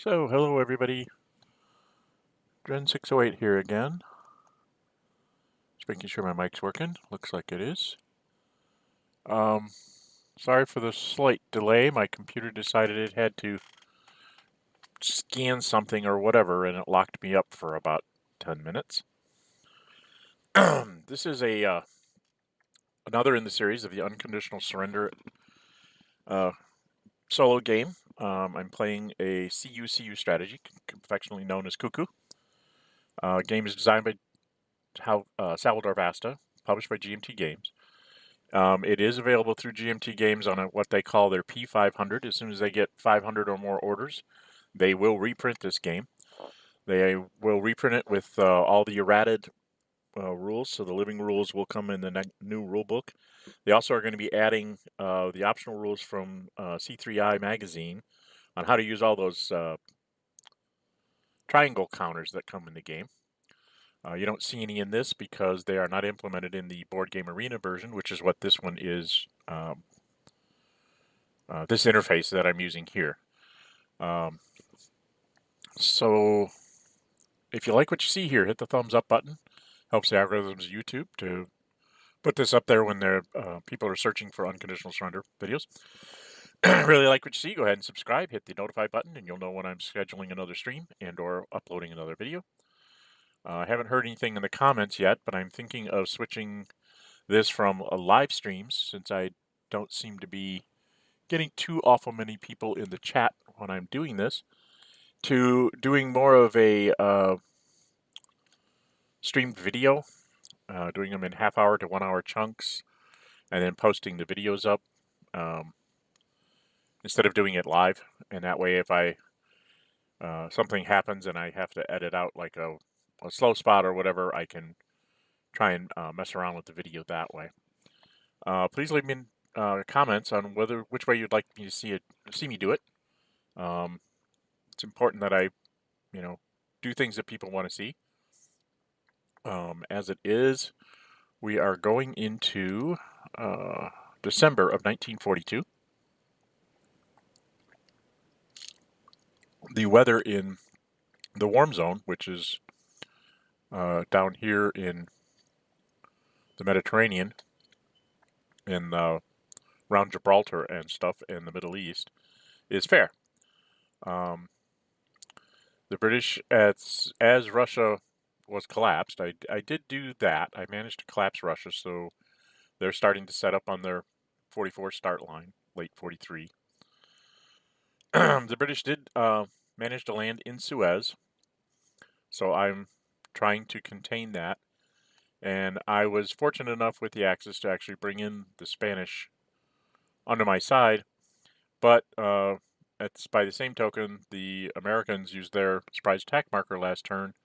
So, hello everybody. Dren608 here again. Just making sure my mic's working. Looks like it is. Sorry for the slight delay. My computer decided it had to scan something or whatever, and it locked me up for about 10 minutes. This is another in the series of the Unconditional Surrender solo game. I'm playing a CUCU strategy, affectionately known as CUCU. Game is designed by Salvatore Vasta, published by GMT Games. It is available through GMT Games on what they call their P500. As soon as they get 500 or more orders, they will reprint this game. They will reprint it with all the errated rules, so the living rules will come in the new rule book. They also are going to be adding the optional rules from C3I magazine on how to use all those triangle counters that come in the game. You don't see any in this because they are not implemented in the board game arena version, which is what this one is. This interface that I'm using here. So if you like what you see here, hit the thumbs up button. Helps the algorithms of YouTube to put this up there when people are searching for unconditional surrender videos. Really like what you see, go ahead and subscribe, hit the notify button, and you'll know when I'm scheduling another stream and or uploading another video. I haven't heard anything in the comments yet, but I'm thinking of switching this from a live streams, since I don't seem to be getting too awful many people in the chat when I'm doing this, to doing more of a streamed video, doing them in half-hour to 1-hour chunks, and then posting the videos up instead of doing it live. And that way, if something happens and I have to edit out like a slow spot or whatever, I can try and mess around with the video that way. Please leave me comments on which way you'd like me to see me do it. It's important that I, do things that people want to see. As it is, we are going into December of 1942. The weather in the warm zone, which is down here in the Mediterranean and around Gibraltar and stuff in the Middle East, is fair. The British, as Russia was collapsed, I did do that. I managed to collapse Russia, so they're starting to set up on their 44 start line, late 43. The British did manage to land in Suez, so I'm trying to contain that. And I was fortunate enough with the Axis to actually bring in the Spanish onto my side, but it's by the same token, the Americans used their surprise attack marker last turn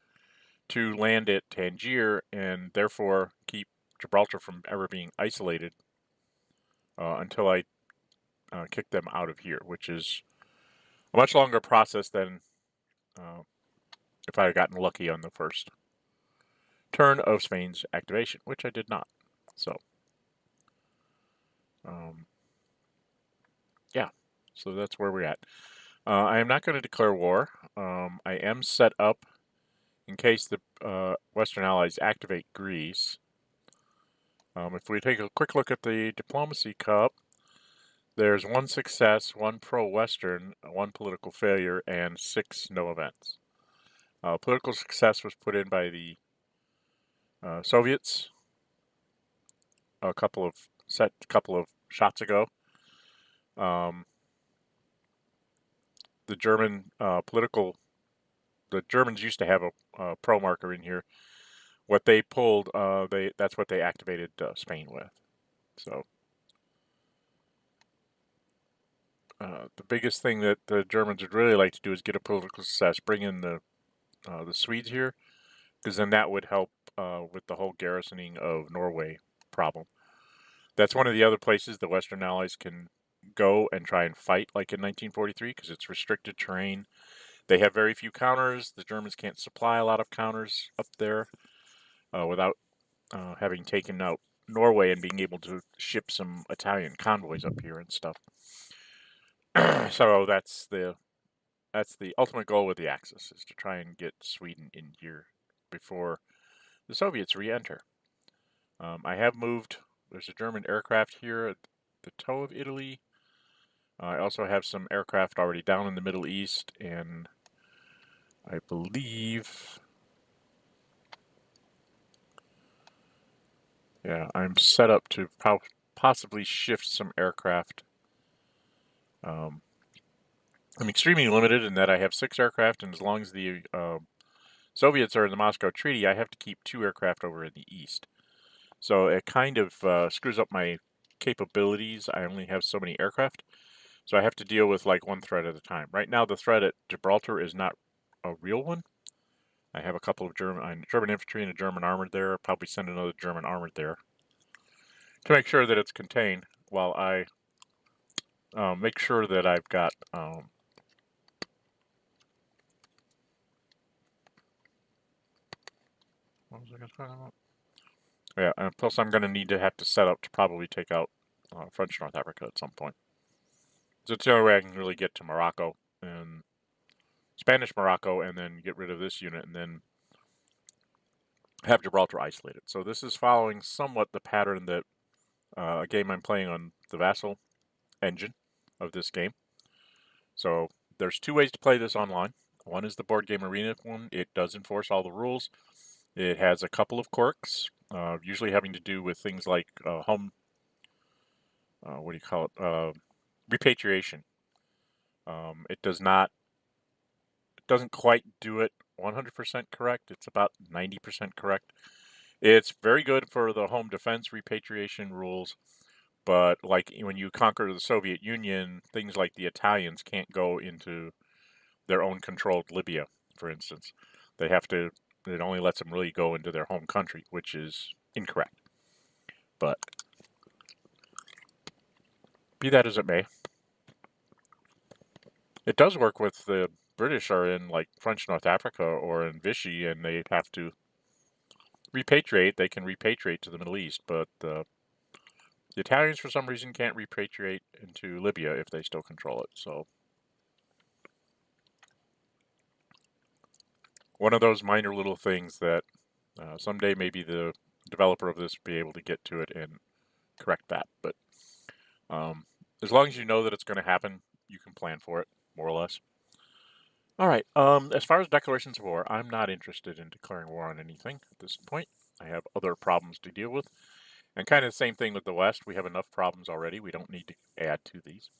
to land at Tangier and therefore keep Gibraltar from ever being isolated until I kicked them out of here, which is a much longer process than if I had gotten lucky on the first turn of Spain's activation, which I did not. So, yeah, so that's where we're at. I am not going to declare war. I am set up in case the Western Allies activate Greece. If we take a quick look at the Diplomacy Cup, there's 1 success, 1 pro-Western, 1 political failure, and 6 no events. Political success was put in by the Soviets a couple of shots ago. The German the Germans used to have a pro marker in here. What they pulled, that's what they activated Spain with. So the biggest thing that the Germans would really like to do is get a political success, bring in the Swedes here, because then that would help with the whole garrisoning of Norway problem. That's one of the other places the Western Allies can go and try and fight, like in 1943, because it's restricted terrain. They have very few counters. The Germans can't supply a lot of counters up there without having taken out Norway and being able to ship some Italian convoys up here and stuff. So that's the That's the ultimate goal with the Axis, is to try and get Sweden in here before the Soviets re-enter. I have moved. There's a German aircraft here at the toe of Italy. I also have some aircraft already down in the Middle East, and I believe, yeah, I'm set up to possibly shift some aircraft. I'm extremely limited in that I have 6 aircraft, and as long as the Soviets are in the Moscow Treaty, I have to keep 2 aircraft over in the east. So it kind of screws up my capabilities. I only have so many aircraft, so I have to deal with like one threat at a time. Right now, the threat at Gibraltar is not a real one. I have a couple of German infantry and a German armored there. I'll probably send another German armored there to make sure that it's contained while I make sure that I've got what was I going to talk about? Yeah, and plus I'm going to have to set up to probably take out French North Africa at some point. So it's the only way I can really get to Morocco and Spanish Morocco, and then get rid of this unit, and then have Gibraltar isolated. So this is following somewhat the pattern that a game I'm playing on the Vassal engine of this game. So there's 2 ways to play this online. One is the board game arena one. It does enforce all the rules. It has a couple of quirks, usually having to do with things like home, what do you call it, repatriation. It doesn't quite do it 100% correct. It's about 90% correct. It's very good for the home defense repatriation rules, but like when you conquer the Soviet Union, things like the Italians can't go into their own controlled Libya, for instance. It only lets them really go into their home country, which is incorrect. But be that as it may, it does work with the British are in like French North Africa or in Vichy, and they have to repatriate. They can repatriate to the Middle East, but the Italians for some reason can't repatriate into Libya if they still control it. So one of those minor little things that someday maybe the developer of this will be able to get to it and correct that. But as long as you know that it's going to happen, you can plan for it, more or less. All right. As far as declarations of war, I'm not interested in declaring war on anything at this point. I have other problems to deal with. And kind of the same thing with the West. We have enough problems already. We don't need to add to these.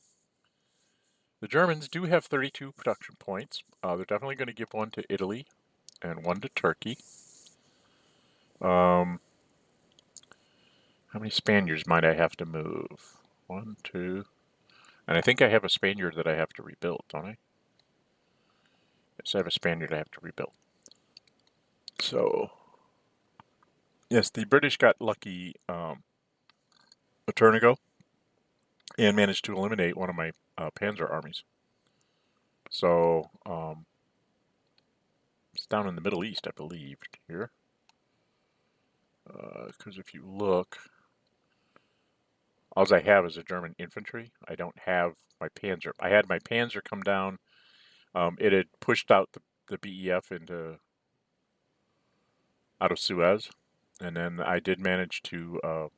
The Germans do have 32 production points. They're definitely going to give one to Italy and one to Turkey. How many Spaniards might I have to move? 1, 2. And I think I have a Spaniard that I have to rebuild, don't I? Yes, I have a Spaniard I have to rebuild. So, yes, the British got lucky a turn ago and managed to eliminate one of my Panzer armies. So, it's down in the Middle East, I believe, here. Because if you look, all I have is a German infantry. I don't have my Panzer. I had my Panzer come down. It had pushed out the BEF out of Suez, and then I did manage to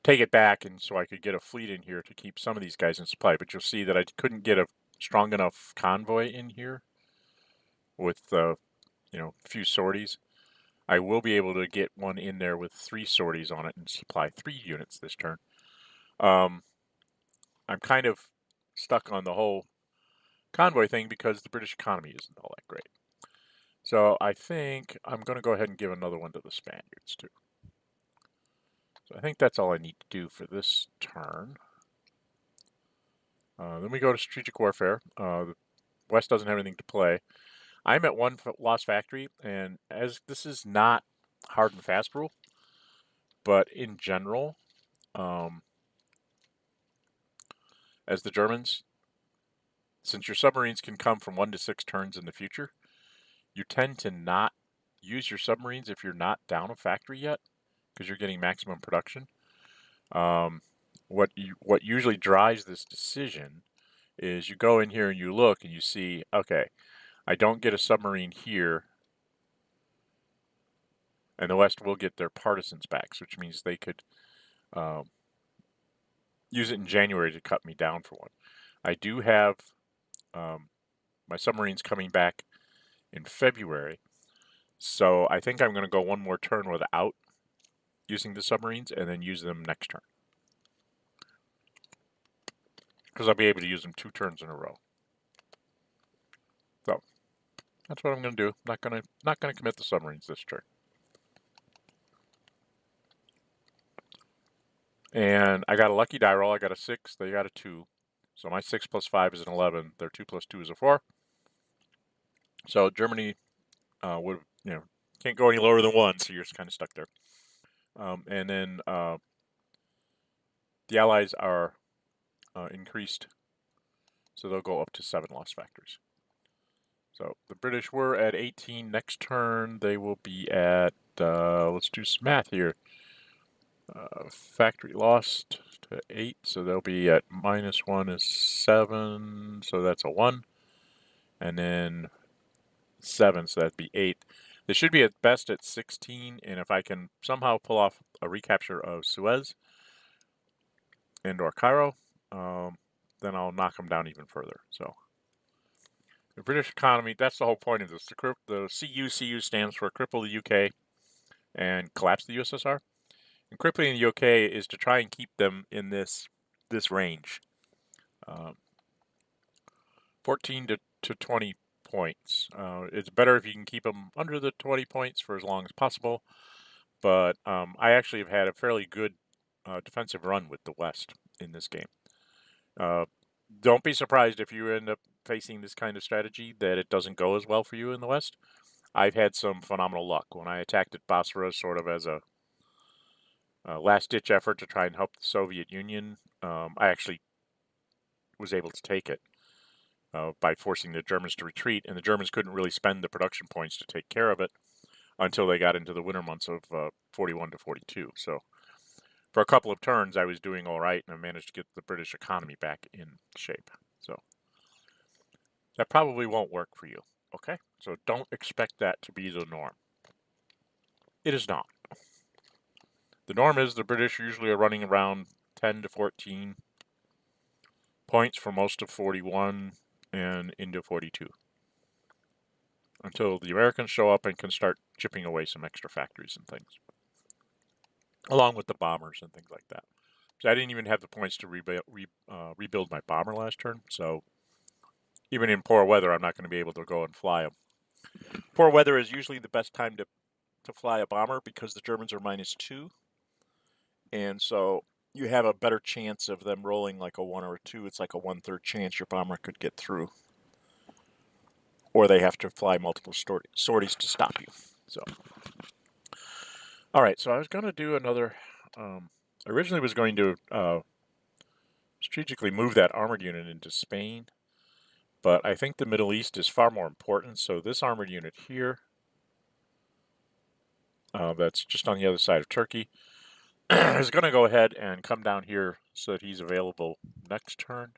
take it back, and so I could get a fleet in here to keep some of these guys in supply. But you'll see that I couldn't get a strong enough convoy in here with a few sorties. I will be able to get one in there with 3 sorties on it and supply 3 units this turn. I'm kind of stuck on the whole convoy thing because the British economy isn't all that great. So I think I'm going to go ahead and give another one to the Spaniards too. So I think that's all I need to do for this turn. Then we go to strategic warfare. The West doesn't have anything to play. I'm at 1 lost factory, and as this is not hard and fast rule, but in general, as the Germans, since your submarines can come from 1 to 6 turns in the future, you tend to not use your submarines if you're not down a factory yet, because you're getting maximum production. What usually drives this decision is you go in here and you look and you see, okay, I don't get a submarine here, and the West will get their partisans back, which means they could use it in January to cut me down for one. I do have my submarines coming back in February, so I think I'm going to go one more turn without using the submarines and then use them next turn, because I'll be able to use them 2 turns in a row. So that's what I'm going to do. Not going to commit the submarines this turn. And I got a lucky die roll. I got a 6. They got a 2. So my 6 plus 5 is an 11. Their 2 plus 2 is a 4. So Germany would, can't go any lower than 1, so you're just kind of stuck there. And then the Allies are increased, so they'll go up to 7 loss factors. So the British were at 18. Next turn, they will be at, let's do some math here. Factory lost to 8, so they'll be at -1 is 7, so that's a 1. And then 7, so that'd be 8. They should be at best at 16, and if I can somehow pull off a recapture of Suez and or Cairo, then I'll knock them down even further. So the British economy, that's the whole point of this. The CUCU stands for Cripple the UK and Collapse the USSR. And crippling the UK is to try and keep them in this range. 14 to 20 points. It's better if you can keep them under the 20 points for as long as possible. But I actually have had a fairly good defensive run with the West in this game. Don't be surprised if you end up facing this kind of strategy that it doesn't go as well for you in the West. I've had some phenomenal luck. When I attacked at Basra sort of as a last-ditch effort to try and help the Soviet Union, I actually was able to take it by forcing the Germans to retreat, and the Germans couldn't really spend the production points to take care of it until they got into the winter months of 41 to 42. So for a couple of turns, I was doing all right, and I managed to get the British economy back in shape. So that probably won't work for you, okay? So don't expect that to be the norm. It is not. The norm is the British usually are running around 10 to 14 points for most of 41 and into 42. Until the Americans show up and can start chipping away some extra factories and things. Along with the bombers and things like that. So I didn't even have the points to rebuild my bomber last turn, so even in poor weather, I'm not going to be able to go and fly them. Poor weather is usually the best time to fly a bomber because the Germans are -2. And so you have a better chance of them rolling like a 1 or a 2. It's like a 1/3 chance your bomber could get through. Or they have to fly multiple sorties to stop you. So, all right, so I was going to do another... originally was going to strategically move that armored unit into Spain. But I think the Middle East is far more important. So this armored unit here, that's just on the other side of Turkey, is going to go ahead and come down here so that he's available next turn.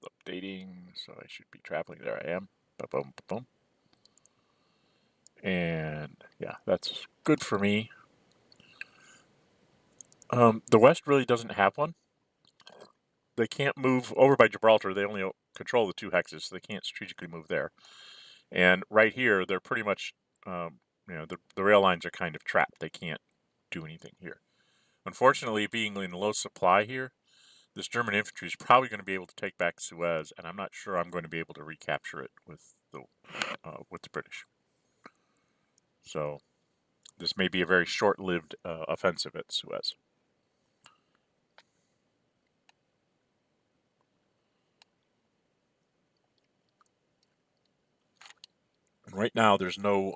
Updating, so I should be traveling. There I am. Ba-boom, ba-boom. And yeah, that's good for me. The West really doesn't have one. They can't move over by Gibraltar. They only control the 2 hexes, so they can't strategically move there. And right here, they're pretty much, the rail lines are kind of trapped. They can't do anything here. Unfortunately, being in low supply here, this German infantry is probably going to be able to take back Suez, and I'm not sure I'm going to be able to recapture it with the British. So this may be a very short-lived offensive at Suez. And right now, there's no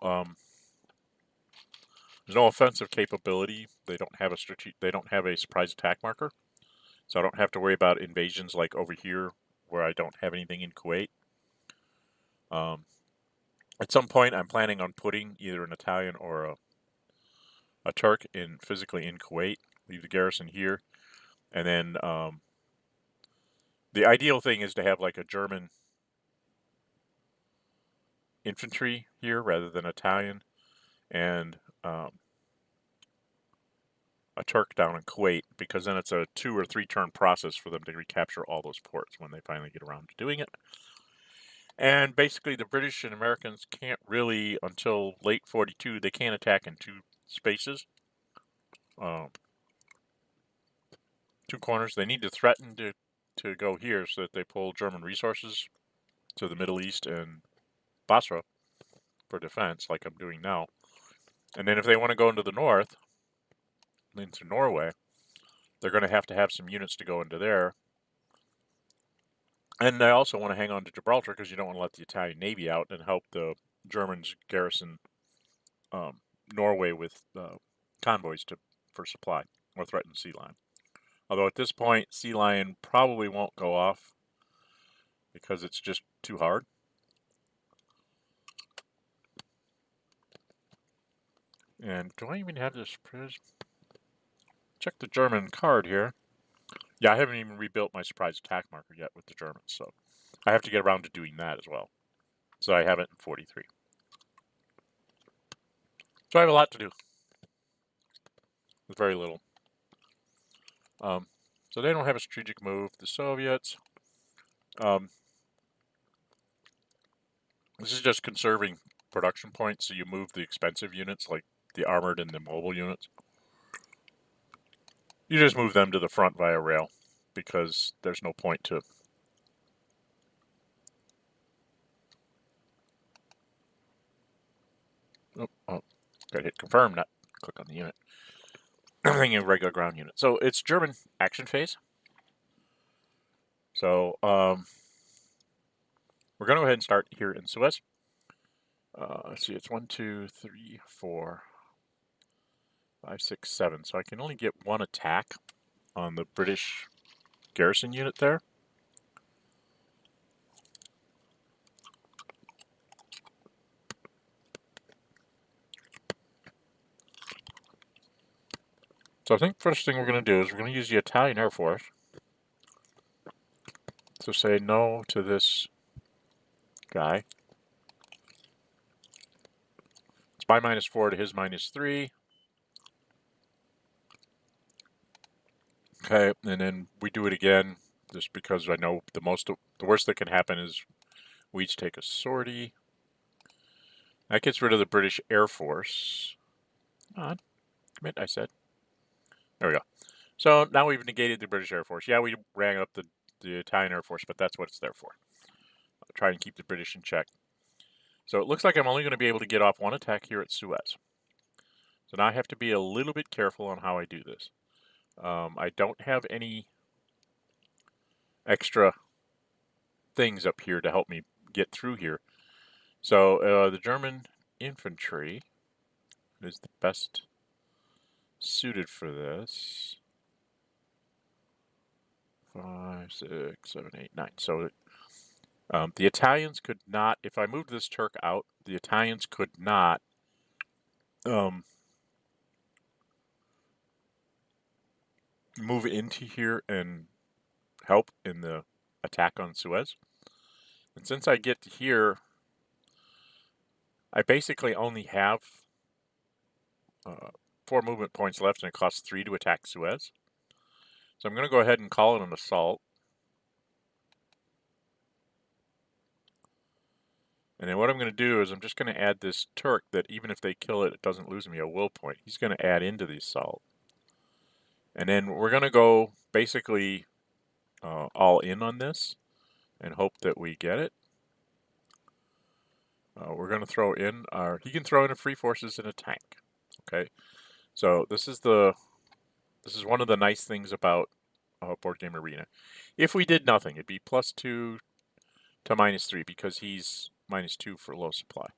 offensive capability. They don't have a surprise attack marker, so I don't have to worry about invasions like over here, where I don't have anything in Kuwait. At some point, I'm planning on putting either an Italian or a Turk physically in Kuwait. Leave the garrison here, and then The ideal thing is to have like a German infantry here rather than Italian, and a Turk down in Kuwait, because then it's a 2 or 3 turn process for them to recapture all those ports when they finally get around to doing it. And basically the British and Americans can't really, until late 42, they can't attack in 2 spaces. 2 corners. They need to threaten to go here so that they pull German resources to the Middle East and Basra for defense, like I'm doing now. And then if they want to go into the north, into Norway, they're going to have some units to go into there. And they also want to hang on to Gibraltar because you don't want to let the Italian Navy out and help the Germans garrison Norway with convoys for supply or threaten sea line. Although at this point, sea lion probably won't go off because it's just too hard. And do I even have this? Check the German card here. Yeah, I haven't even rebuilt my surprise attack marker yet with the Germans, so I have to get around to doing that as well. So I have it in 43. So I have a lot to do with very little. So they don't have a strategic move. The Soviets. This is just conserving production points, so you move the expensive units, like the armored and the mobile units. You just move them to the front via rail, because there's no point to... Oh, gotta hit confirm, not click on the unit. Everything in regular ground unit. So it's German action phase. So we're going to go ahead and start here in Suez. Let's see, it's 1, 2, 3, 4, 5, 6, 7. So I can only get 1 attack on the British garrison unit there. So I think first thing we're going to do is we're going to use the Italian Air Force to say no to this guy. It's my -4 to his -3. Okay, and then we do it again, just because I know the worst that can happen is we each take a sortie. That gets rid of the British Air Force. Come on, commit, I said. There we go. So now we've negated the British Air Force. Yeah, we rang up the Italian Air Force, but that's what it's there for. I'll try and keep the British in check. So it looks like I'm only going to be able to get off 1 attack here at Suez. So now I have to be a little bit careful on how I do this. I don't have any extra things up here to help me get through here. So the German infantry is the best suited for this. 5, 6, 7, 8, 9. So the Italians could not, if I moved this Turk out, the Italians could not move into here and help in the attack on Suez. And since I get to here, I basically only have 4 movement points left, and it costs 3 to attack Suez. So I'm going to go ahead and call it an assault. And then what I'm going to do is I'm just going to add this Turk that even if they kill it, it doesn't lose me a will point. He's going to add into the assault. And then we're going to go basically all in on this and hope that we get it. We're going to throw in he can throw in a free forces in a tank. Okay, so this is one of the nice things about Board Game Arena. If we did nothing, it'd be +2 to -3 because he's -2 for low supply.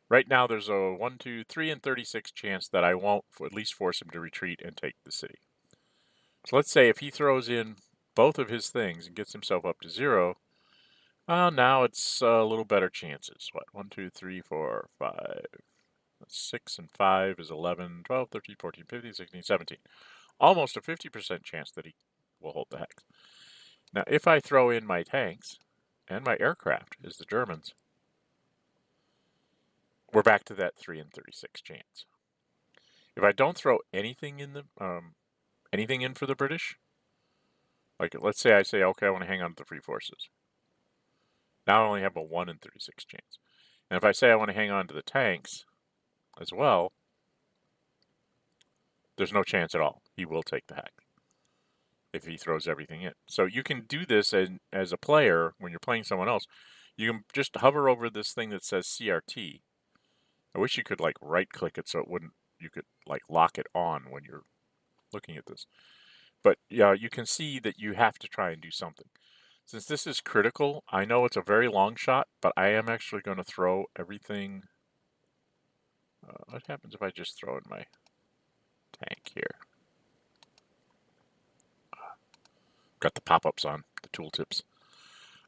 Right now, there's a 1, 2, 3 in 36 chance that I won't at least force him to retreat and take the city. So let's say if he throws in both of his things and gets himself up to 0, now it's a little better chances. What? 1, 2, 3, 4, 5. 6 and 5 is 11, 12, 13, 14, 15, 16, 17. Almost a 50% chance that he will hold the hex. Now, if I throw in my tanks and my aircraft as the Germans, we're back to that 3 in 36 chance. If I don't throw anything in for the British, like let's say I say, okay, I want to hang on to the free forces. Now I only have a 1 in 36 chance. And if I say I want to hang on to the tanks as well, there's no chance at all. He will take the hack if he throws everything in. So you can do this as a player when you're playing someone else. You can just hover over this thing that says CRT. I wish you could like right click it so it wouldn't, you could like lock it on when you're looking at this. But yeah, you can see that you have to try and do something. Since this is critical, I know it's a very long shot, but I am actually going to throw everything. What happens if I just throw in my tank here? Got the pop-ups on, the tooltips.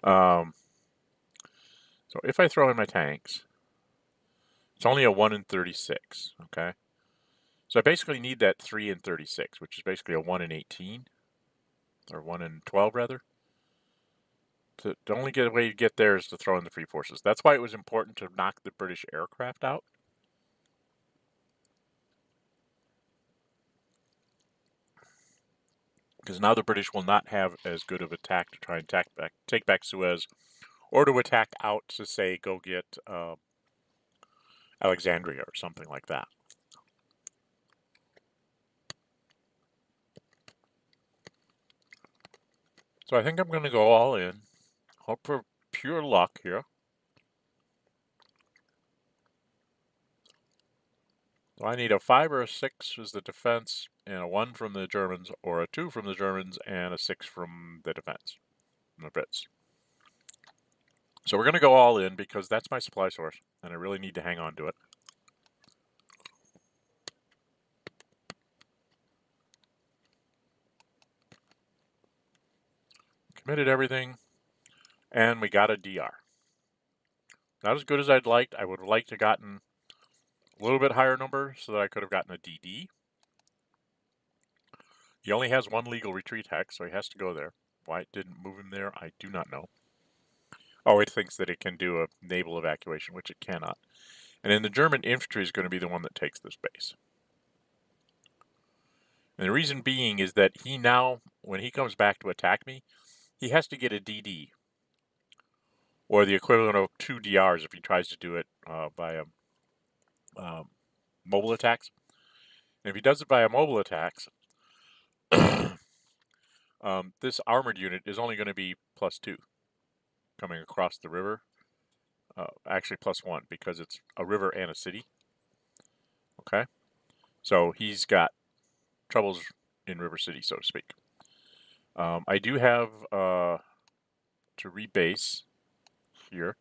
So if I throw in my tanks, it's only a 1 in 36, okay? So I basically need that 3 in 36, which is basically a 1 in 18, or 1 in 12, rather. The only way to get there is to throw in the free forces. That's why it was important to knock the British aircraft out. Because now the British will not have as good of an attack to try and take back Suez, or to attack out to, say, go get Alexandria or something like that. So I think I'm going to go all in. Hope for pure luck here. So I need a 5 or a 6 as the defense, and a 1 from the Germans, or a 2 from the Germans, and a 6 from the defense, from the Brits. So we're going to go all in because that's my supply source, and I really need to hang on to it. Committed everything, and we got a DR. Not as good as I'd liked. I would have liked to have gotten a little bit higher number so that I could have gotten a DD. He only has 1 legal retreat hex, so he has to go there. Why it didn't move him there, I do not know. Oh, it thinks that it can do a naval evacuation, which it cannot. And then the German infantry is going to be the one that takes this base. And the reason being is that he now, when he comes back to attack me, he has to get a DD, or the equivalent of 2 DRs if he tries to do it via mobile attacks. And if he does it via mobile attacks, this armored unit is only going to be +2 coming across the river. Actually +1 because it's a river and a city. Okay, so he's got troubles in River City, so to speak. I do have to rebase here.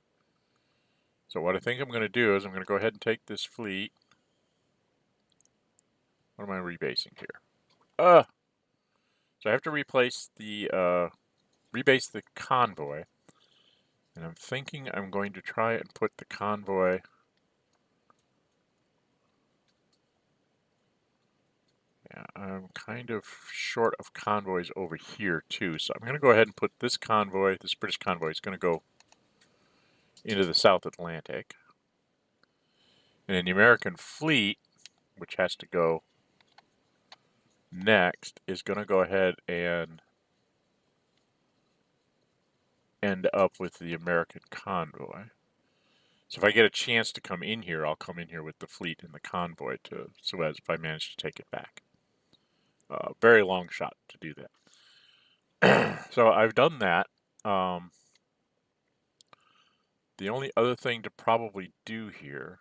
So what I think I'm going to do is I'm going to go ahead and take this fleet. What am I rebasing here? So I have to rebase the convoy. And I'm thinking I'm going to try and put the convoy... Yeah, I'm kind of short of convoys over here too. So I'm going to go ahead and put this convoy, this British convoy, is going to go into the South Atlantic. And then the American fleet, which has to go next, is going to go ahead and end up with the American convoy. So if I get a chance to come in here, I'll come in here with the fleet and the convoy to Suez if I manage to take it back. Very long shot to do that. So I've done that. The only other thing to probably do here...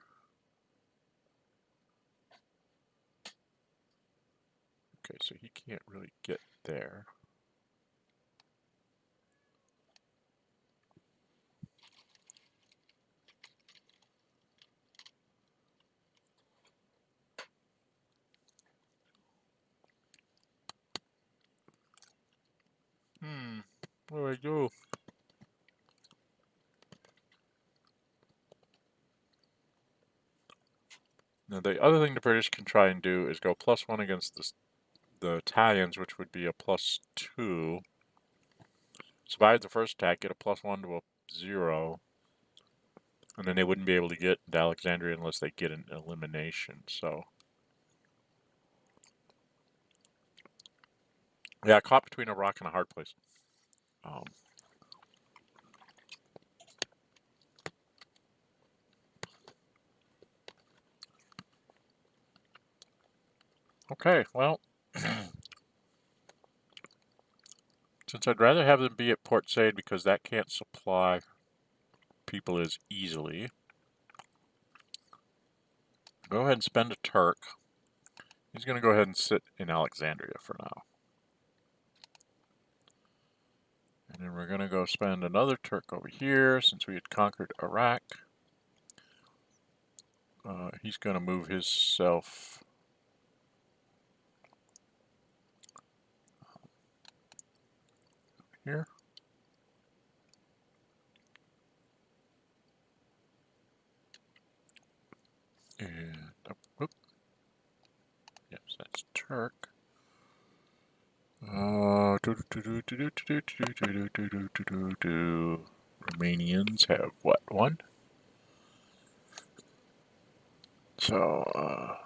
Okay, so he can't really get there. What do I do? Now the other thing the British can try and do is go +1 against the Italians, which would be a +2. survive the first attack, get a +1 to a 0, and then they wouldn't be able to get into Alexandria unless they get an elimination. So, yeah, caught between a rock and a hard place. Okay, well, since I'd rather have them be at Port Said because that can't supply people as easily, go ahead and spend a Turk. He's going to go ahead and sit in Alexandria for now. And then we're going to go spend another Turk over here since we had conquered Iraq. He's going to move himself here. And, whoop. Yes, that's Turk. Romanians have what, 1? So,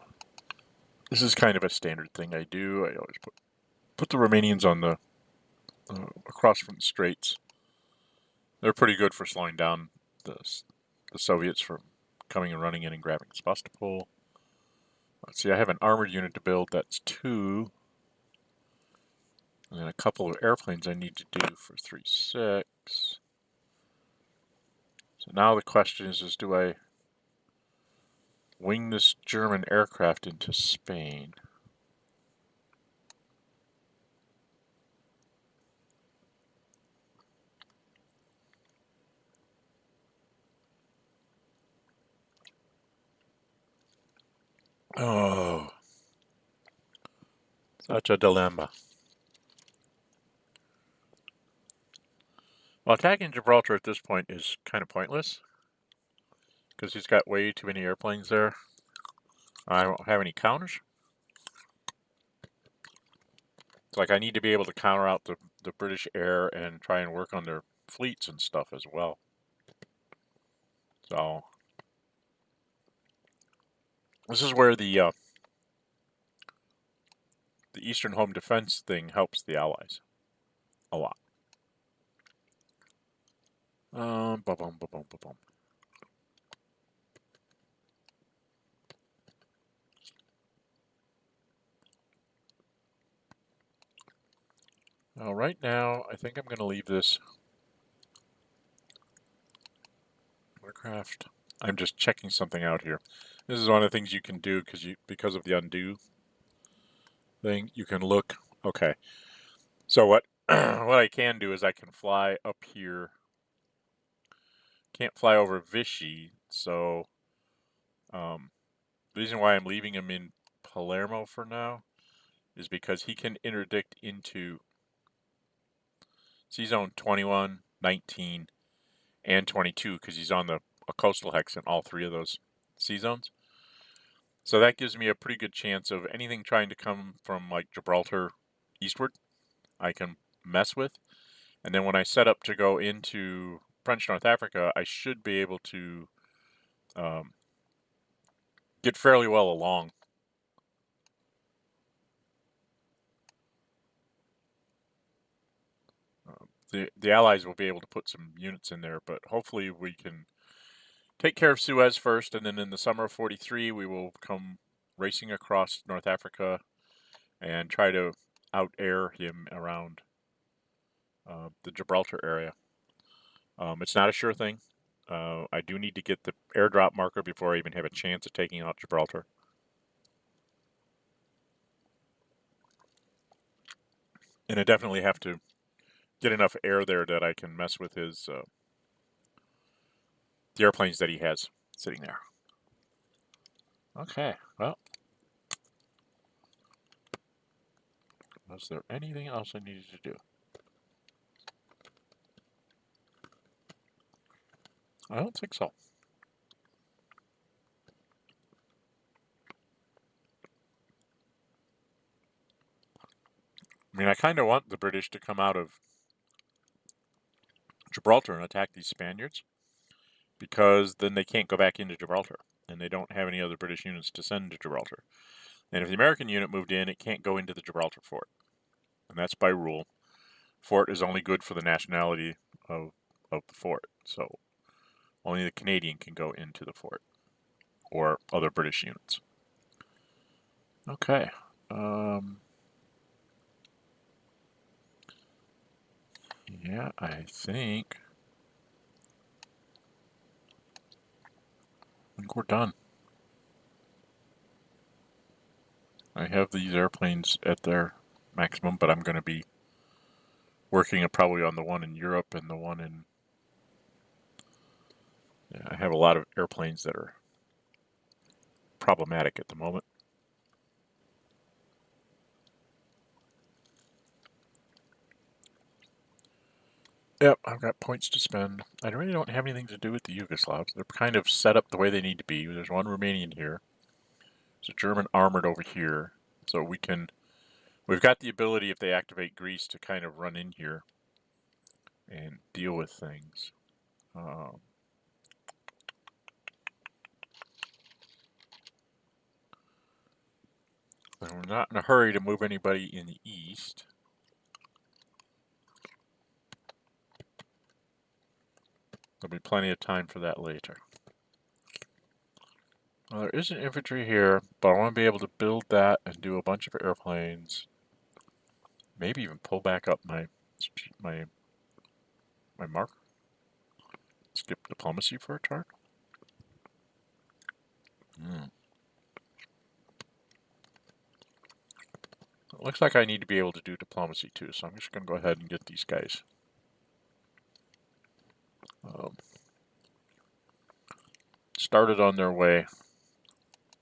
this is kind of a standard thing I do. I always put the Romanians on the across from the Straits. They're pretty good for slowing down the Soviets from coming and running in and grabbing Sebastopol. Let's see, I have an armored unit to build. That's 2. And then a couple of airplanes I need to do for 3-6. So now the question is do I wing this German aircraft into Spain? Oh, such a dilemma. Well, attacking Gibraltar at this point is kind of pointless because he's got way too many airplanes there. I don't have any counters. It's like I need to be able to counter out the British air and try and work on their fleets and stuff as well. So this is where the Eastern Home Defense thing helps the Allies a lot. Ba-bum. Now, right now, I think I'm going to leave this aircraft. I'm just checking something out here. This is one of the things you can do because of the undo thing. You can look. Okay. So what what I can do is I can fly up here. Can't fly over Vichy, so the reason why I'm leaving him in Palermo for now is because he can interdict into Sea Zone 21, 19, and 22 because he's on a coastal hex in all 3 of those sea zones. So that gives me a pretty good chance of anything trying to come from like Gibraltar eastward, I can mess with. And then when I set up to go into French North Africa, I should be able to get fairly well along. The Allies will be able to put some units in there, but hopefully we can take care of Suez first, and then in the summer of 43, we will come racing across North Africa and try to out-air him around the Gibraltar area. It's not a sure thing. I do need to get the airdrop marker before I even have a chance of taking out Gibraltar. And I definitely have to get enough air there that I can mess with his the airplanes that he has sitting there. Okay, well. Was there anything else I needed to do? I don't think so. I mean, I kind of want the British to come out of Gibraltar and attack these Spaniards, because then they can't go back into Gibraltar, and they don't have any other British units to send to Gibraltar. And if the American unit moved in, it can't go into the Gibraltar fort. And that's by rule. Fort is only good for the nationality of the fort. So only the Canadian can go into the fort, or other British units. Okay. Yeah, I think we're done. I have these airplanes at their maximum, but I'm going to be working probably on the one in Europe and the one in... Yeah, I have a lot of airplanes that are problematic at the moment. Yep, I've got points to spend. I really don't have anything to do with the Yugoslavs. They're kind of set up the way they need to be. There's one Romanian here. There's a German armored over here. So we've got the ability, if they activate Greece, to kind of run in here and deal with things. We're not in a hurry to move anybody in the east. There'll be plenty of time for that later. Well, there is an infantry here, but I want to be able to build that and do a bunch of airplanes. Maybe even pull back up my mark. Skip diplomacy for a turn. It looks like I need to be able to do diplomacy too, so I'm just going to go ahead and get these guys. Started on their way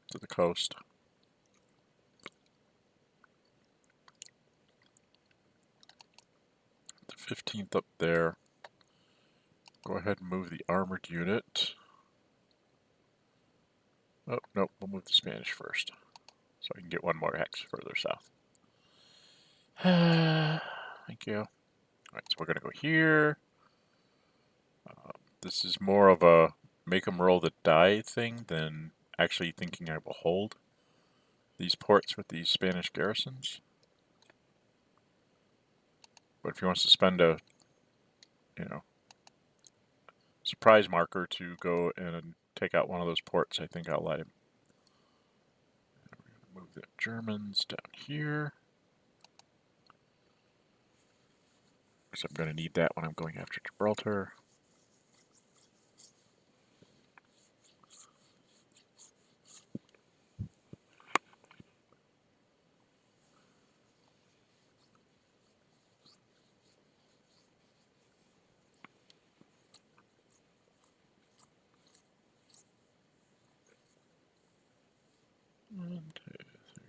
to the coast. The 15th up there. Go ahead and move the armored unit. Oh, no, we'll move the Spanish first, so I can get one more hex further south. Thank you. Alright, so we're going to go here. This is more of a make them roll the die thing than actually thinking I will hold these ports with these Spanish garrisons. But if he wants to spend a, surprise marker to go and take out one of those ports, I think I'll let him. We're going to move the Germans down here, because I'm going to need that when I'm going after Gibraltar. One, two, three.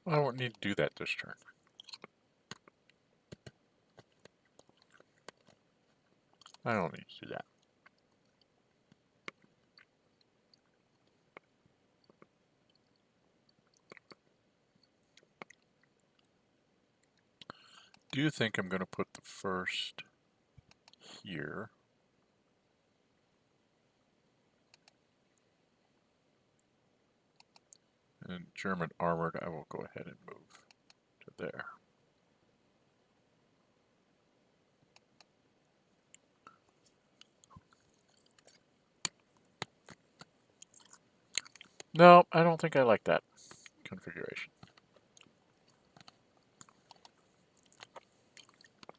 I don't need to do that this turn. I don't need to do that. Do you think I'm going to put the first here? And German armored, I will go ahead and move to there. No, I don't think I like that configuration.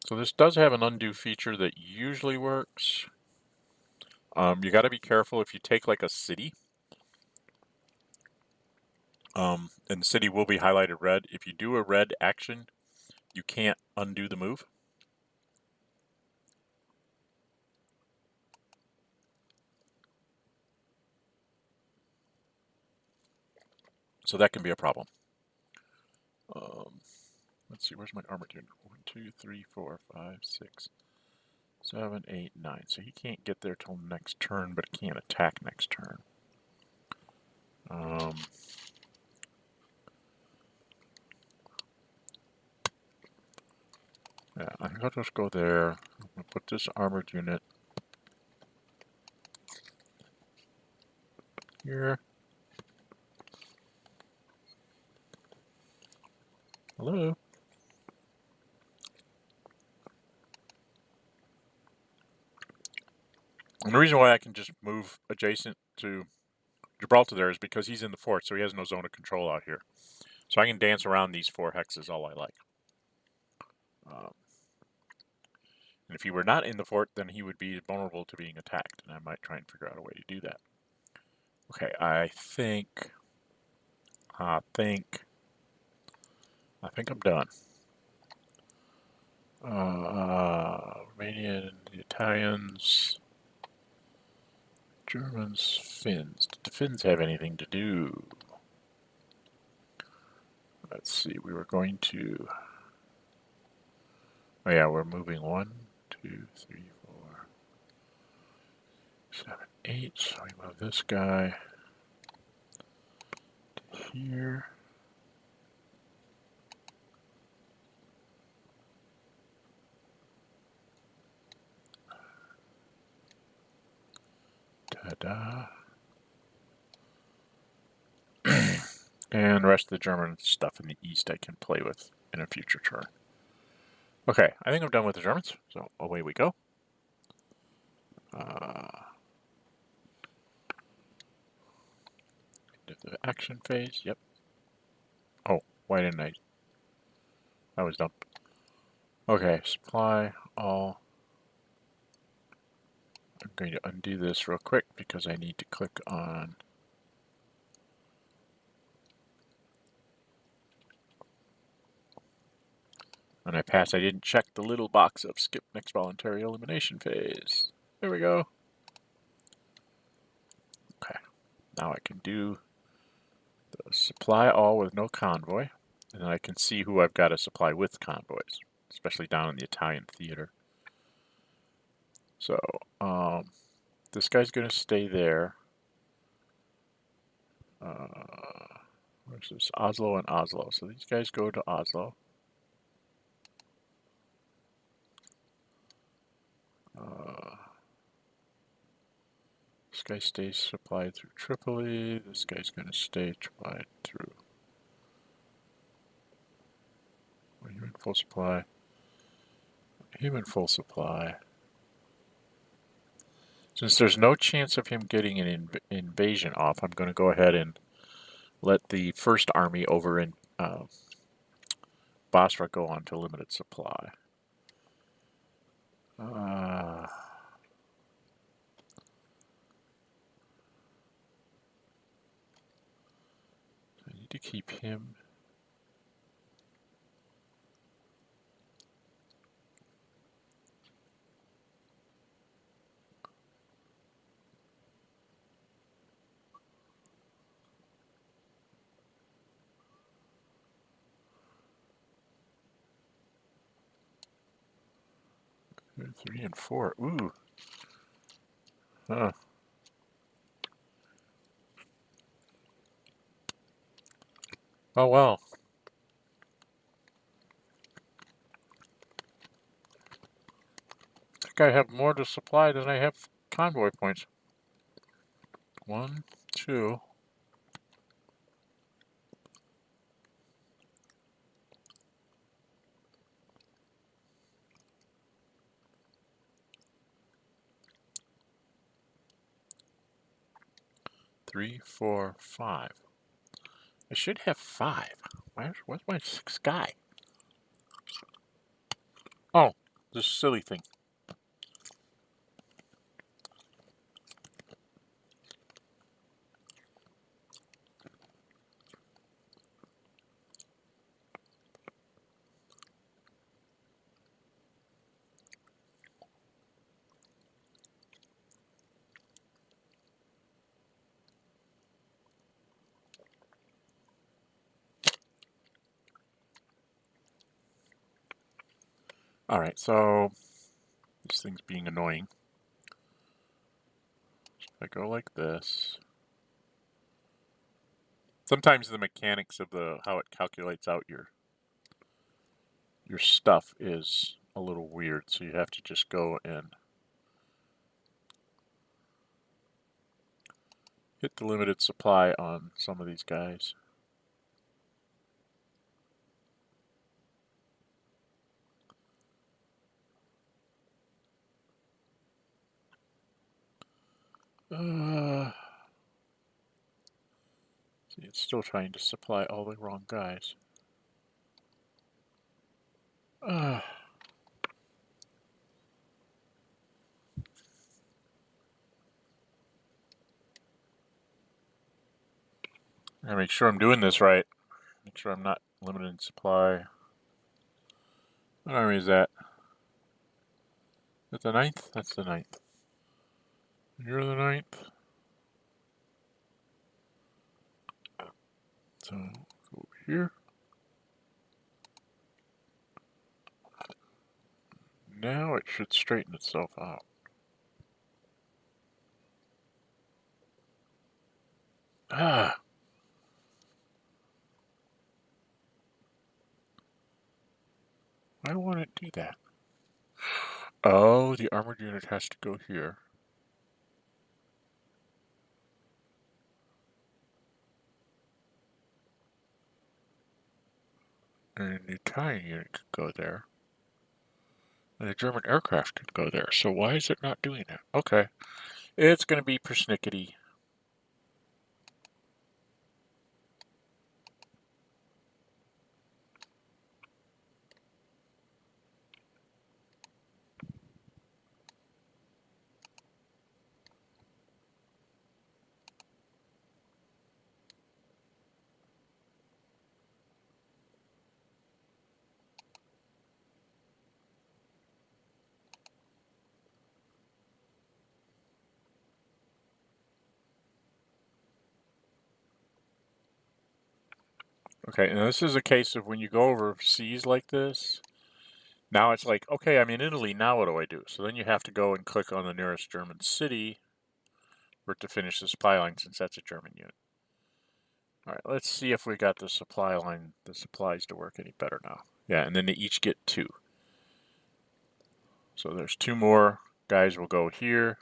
So this does have an undo feature that usually works. You got to be careful if you take like a city. and the city will be highlighted red. If you do a red action, you can't undo the move. So that can be a problem. Let's see, where's my armor unit? 1, 2, 3, 4, 5, 6, 7, 8, 9. So he can't get there till next turn, but he can't attack next turn. Yeah, I think I'll just go there. I'm going to put this armored unit here. Hello? And the reason why I can just move adjacent to Gibraltar there is because he's in the fort, so he has no zone of control out here. So I can dance around these 4 hexes all I like. And if he were not in the fort, then he would be vulnerable to being attacked, and I might try and figure out a way to do that. Okay, I think I'm done. Romanian, the Italians, Germans, Finns. Did the Finns have anything to do? Let's see, we were going to... Oh yeah, we're moving 1, 2, 3, 4, 7, 8. So we move this guy to here. Ta-da. And the rest of the German stuff in the east I can play with in a future turn. Okay, I think I'm done with the Germans, so away we go. The action phase, yep. Oh, why didn't I? That was dumb. Okay, supply all. I'm going to undo this real quick because I need to click on when I pass. I didn't check the little box of skip next voluntary elimination phase. There we go. Okay, now I can do the supply all with no convoy, and then I can see who I've got to supply with convoys, especially down in the Italian theater. So, this guy's going to stay there. Where's this? Oslo and Oslo. So these guys go to Oslo. This guy stays supplied through Tripoli. This guy's going to stay supplied through. Are you in full supply? Him in full supply. Since there's no chance of him getting an invasion off, I'm going to go ahead and let the first army over in Basra go on to limited supply. I need to keep him. They're 3 and 4. Ooh. Huh. Oh well. I think I have more to supply than I have convoy points. 1, 2. Three, 4, 5. I should have 5. Where's my 6th guy? Oh, this silly thing. Alright, so this thing's being annoying. If I go like this. Sometimes the mechanics of how it calculates out your stuff is a little weird, so you have to just go and hit the limited supply on some of these guys. See, it's still trying to supply all the wrong guys. I gotta make sure I'm doing this right. Make sure I'm not limiting supply. What army is that? Is that the 9th? That's the 9th. You're the 9th. So, go over here. Now it should straighten itself out. Why won't it do that? Oh, the armored unit has to go here. And the Italian unit could go there. And the German aircraft could go there. So why is it not doing that? Okay. It's going to be persnickety. Okay, and this is a case of when you go overseas like this, now it's like, okay, I'm in Italy, now what do I do? So then you have to go and click on the nearest German city for it to finish the supply line, since that's a German unit. Alright, let's see if we got the supply line, the supplies to work any better now. Yeah, and then they each get 2. So there's 2 more guys will go here.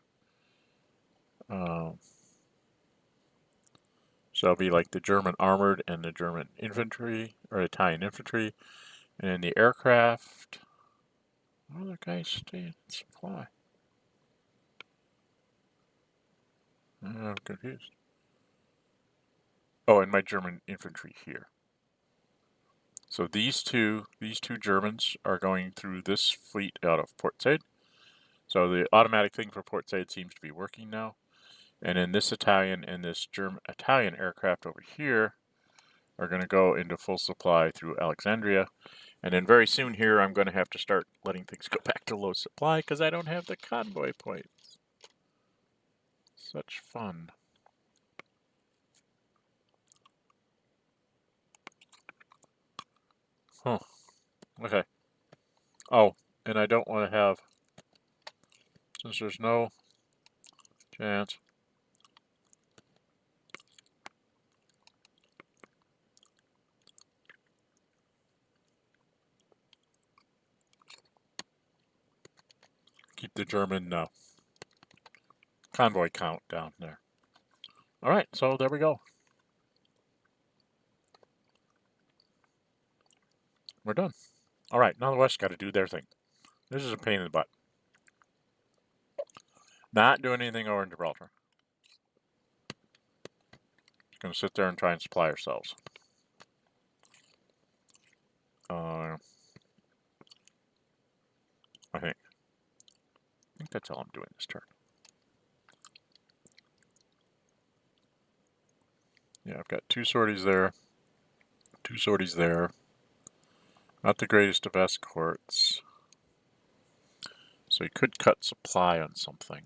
So it'll be like the German armored and the German infantry, or Italian infantry, and the aircraft. What other guys stay in supply? I'm confused. Oh, and my German infantry here. So these two Germans are going through this fleet out of Port Said. So the automatic thing for Port Said seems to be working now. And then this Italian and this Italian aircraft over here are going to go into full supply through Alexandria. And then very soon here, I'm going to have to start letting things go back to low supply because I don't have the convoy points. Such fun. Huh. Okay. Oh, and I don't want to have, since there's no chance. Keep the German convoy count down there. All right, so there we go. We're done. All right, now the West got to do their thing. This is a pain in the butt. Not doing anything over in Gibraltar. Just going to sit there and try and supply ourselves. I think that's all I'm doing this turn. Yeah, I've got 2 sorties there, 2 sorties there. Not the greatest of escorts. So you could cut supply on something.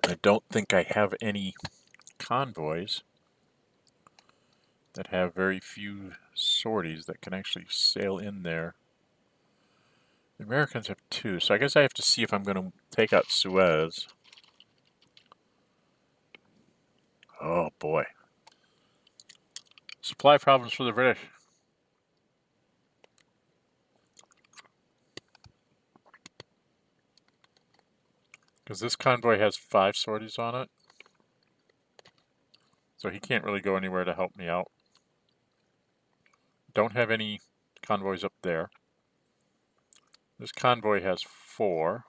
I don't think I have any convoys that have very few sorties that can actually sail in there. The Americans have 2, so I guess I have to see if I'm going to take out Suez. Oh boy. Supply problems for the British. Because this convoy has 5 sorties on it. So he can't really go anywhere to help me out. Don't have any convoys up there. This convoy has 4.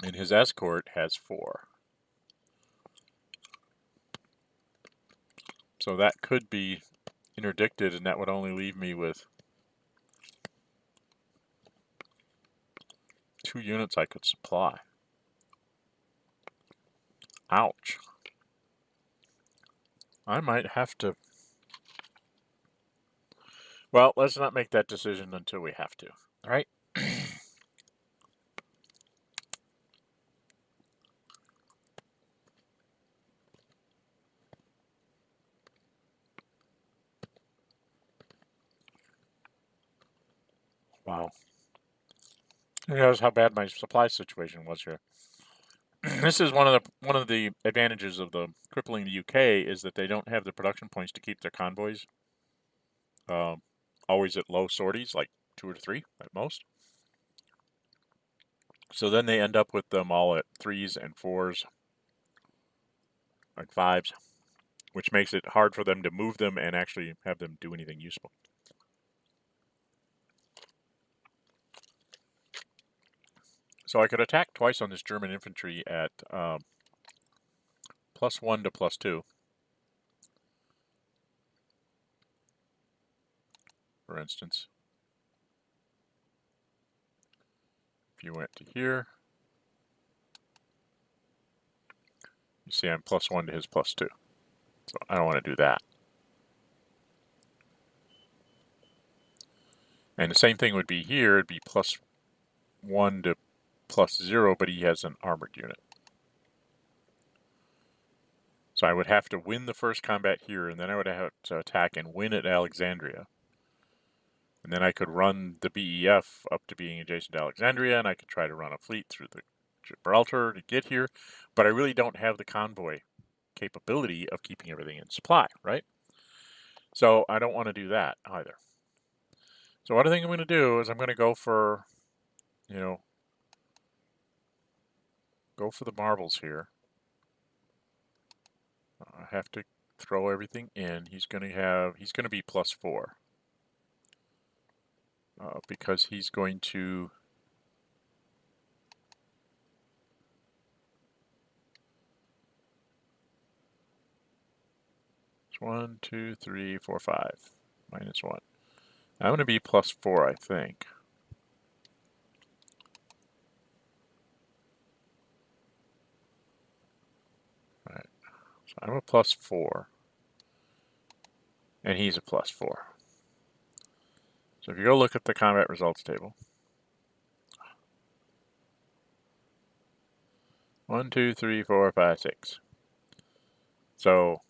And his escort has 4. So that could be interdicted, and that would only leave me with 2 units I could supply. Ouch. I might have to... Well, let's not make that decision until we have to. All right? Wow. Here's how bad my supply situation was here. This is one of the advantages of the crippling the UK is that they don't have the production points to keep their convoys always at low sorties, like 2 or 3 at most. So then they end up with them all at 3s and 4s, like 5s, which makes it hard for them to move them and actually have them do anything useful. So I could attack twice on this German infantry at +1 to +2. For instance. If you went to here, you see I'm +1 to his +2. So I don't want to do that. And the same thing would be here. It'd be +1 to +0, but he has an armored unit. So I would have to win the first combat here, and then I would have to attack and win at Alexandria. And then I could run the BEF up to being adjacent to Alexandria, and I could try to run a fleet through the Gibraltar to get here. But I really don't have the convoy capability of keeping everything in supply, right? So I don't want to do that either. So what I think I'm going to do is I'm going to go for, go for the marbles here. I have to throw everything in. He's going to be +4. Because he's going to... It's 1, 2, 3, 4, 5. -1. I'm going to be +4, I think. All right. So I'm a +4. And he's a +4. So if you go look at the combat results table. 1, 2, 3, 4, 5, 6. So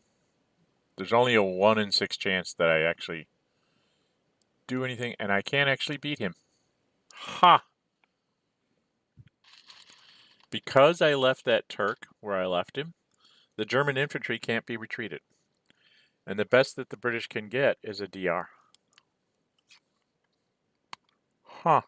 there's only a 1 in 6 chance that I actually do anything, and I can't actually beat him. Ha! Because I left that Turk where I left him, the German infantry can't be retreated. And the best that the British can get is a DR. Huh.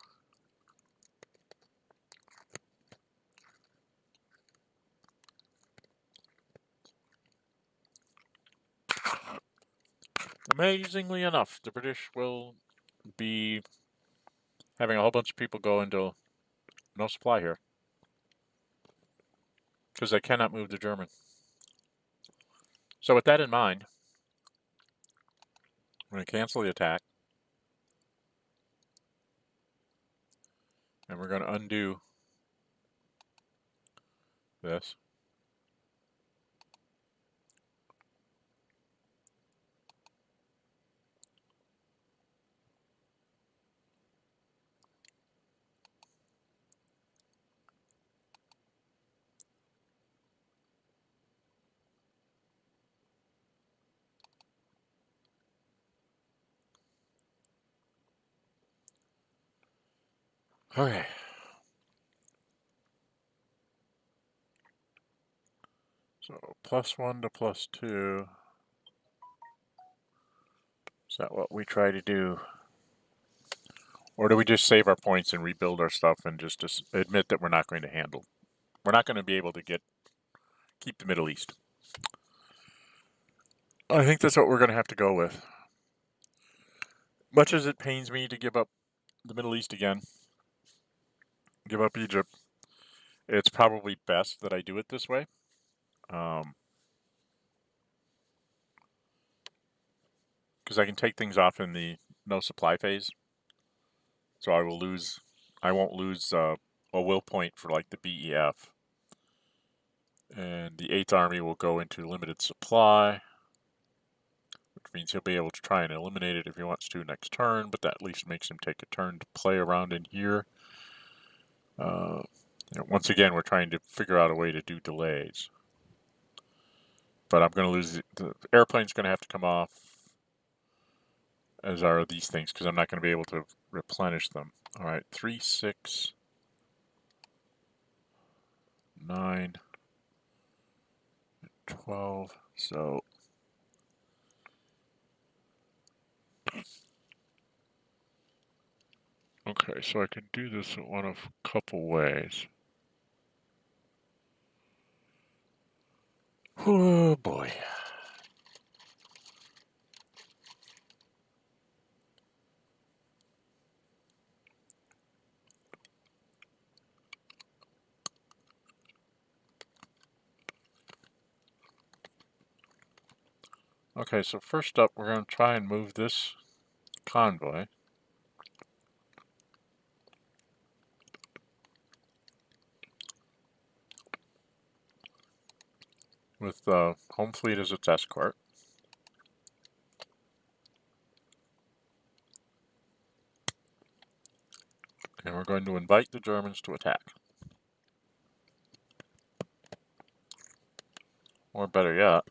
Amazingly enough, the British will be having a whole bunch of people go into no supply here. Because they cannot move the German. So with that in mind, I'm going to cancel the attack. And we're going to undo this. Okay. So +1 to +2. Is that what we try to do? Or do we just save our points and rebuild our stuff and just admit that we're not going to handle? We're not going to be able to keep the Middle East. I think that's what we're going to have to go with. Much as it pains me to give up the Middle East again, give up Egypt, it's probably best that I do it this way. Because I can take things off in the no supply phase. So I won't lose a will point for like the BEF. And the 8th Army will go into limited supply, which means he'll be able to try and eliminate it if he wants to next turn, but that at least makes him take a turn to play around in here. Once again, we're trying to figure out a way to do delays. But I'm going to lose the airplane's going to have to come off, as are these things, because I'm not going to be able to replenish them. All right, 3, 6, 9, 12. So okay, so I can do this in one of a couple ways. Oh boy. Okay, so first up, we're going to try and move this convoy with the home fleet as its escort. And we're going to invite the Germans to attack. Or better yet,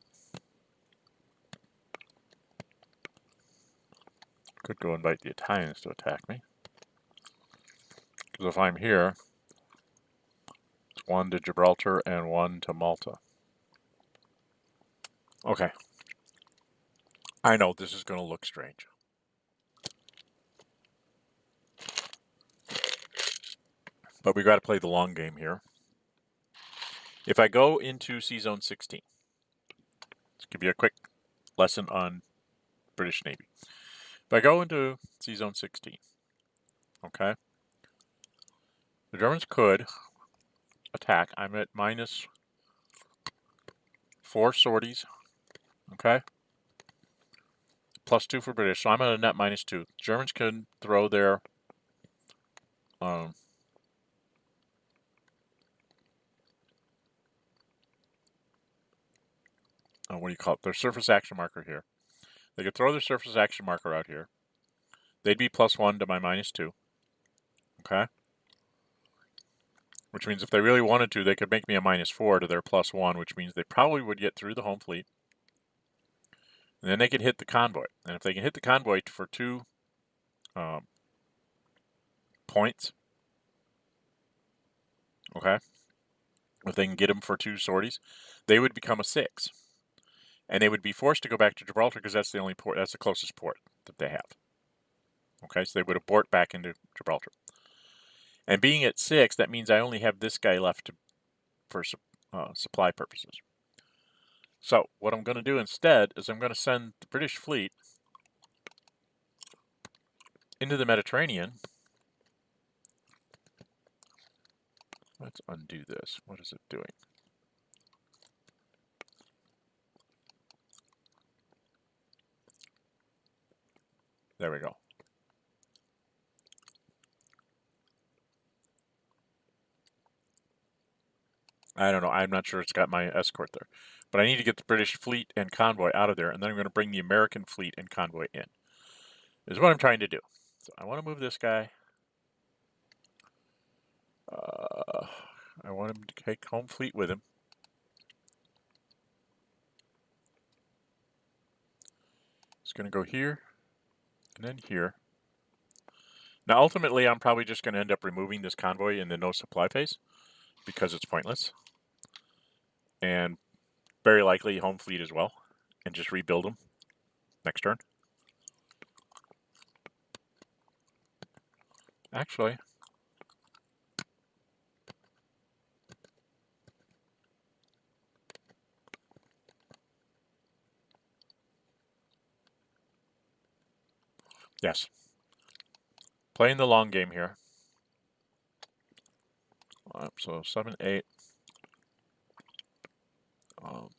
could go invite the Italians to attack me. Because if I'm here, it's 1 to Gibraltar and 1 to Malta. Okay. I know this is going to look strange. But we got to play the long game here. If I go into Sea Zone 16, let's give you a quick lesson on British Navy. If I go into Sea Zone 16, okay, the Germans could attack. I'm at -4 sorties, okay, +2 for British, so I'm at a net -2. Germans can throw their what do you call it? Their surface action marker here. They could throw their surface action marker out here. They'd be +1 to my -2, okay? Which means if they really wanted to, they could make me a -4 to their +1, which means they probably would get through the home fleet. And then they could hit the convoy. And if they can hit the convoy for 2 points, okay, if they can get them for 2 sorties, they would become a 6. And they would be forced to go back to Gibraltar because that's the only port, that's the closest port that they have. Okay, so they would abort back into Gibraltar. And being at 6, that means I only have this guy left for supply purposes. So what I'm going to do instead is I'm going to send the British fleet into the Mediterranean. Let's undo this. What is it doing? There we go. I don't know. I'm not sure it's got my escort there. But I need to get the British fleet and convoy out of there, and then I'm going to bring the American fleet and convoy in. This is what I'm trying to do. So I want to move this guy. I want him to take home fleet with him. It's going to go here, and then here. Now, ultimately, I'm probably just going to end up removing this convoy in the no supply phase because it's pointless. And very likely home fleet as well, and just rebuild them next turn. Actually, yes. Playing the long game here. So 7, 8. I'm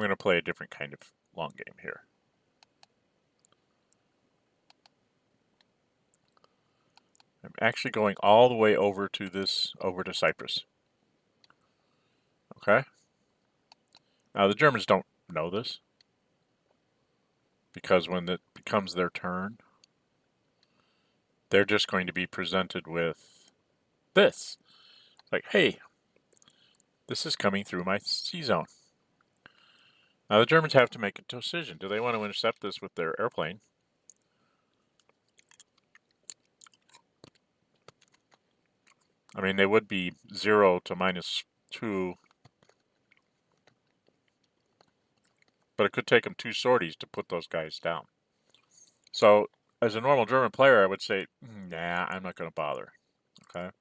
going to play a different kind of long game here. I'm actually going all the way over to Cyprus. Okay? Now the Germans don't know this, because when it becomes their turn, they're just going to be presented with this. Like, hey, this is coming through my sea zone. Now the Germans have to make a decision. Do they want to intercept this with their airplane? I mean, they would be 0 to -2, but it could take them 2 sorties to put those guys down. So, as a normal German player, I would say, nah, I'm not going to bother. Okay?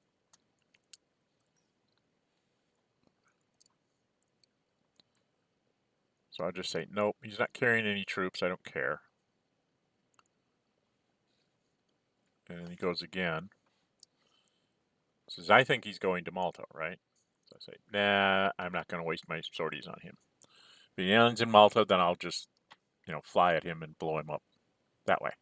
So I'll just say, nope, he's not carrying any troops, I don't care. And he goes again. Says, I think he's going to Malta, right? So I say, nah, I'm not going to waste my sorties on him. If he lands in Malta, then I'll just, fly at him and blow him up that way.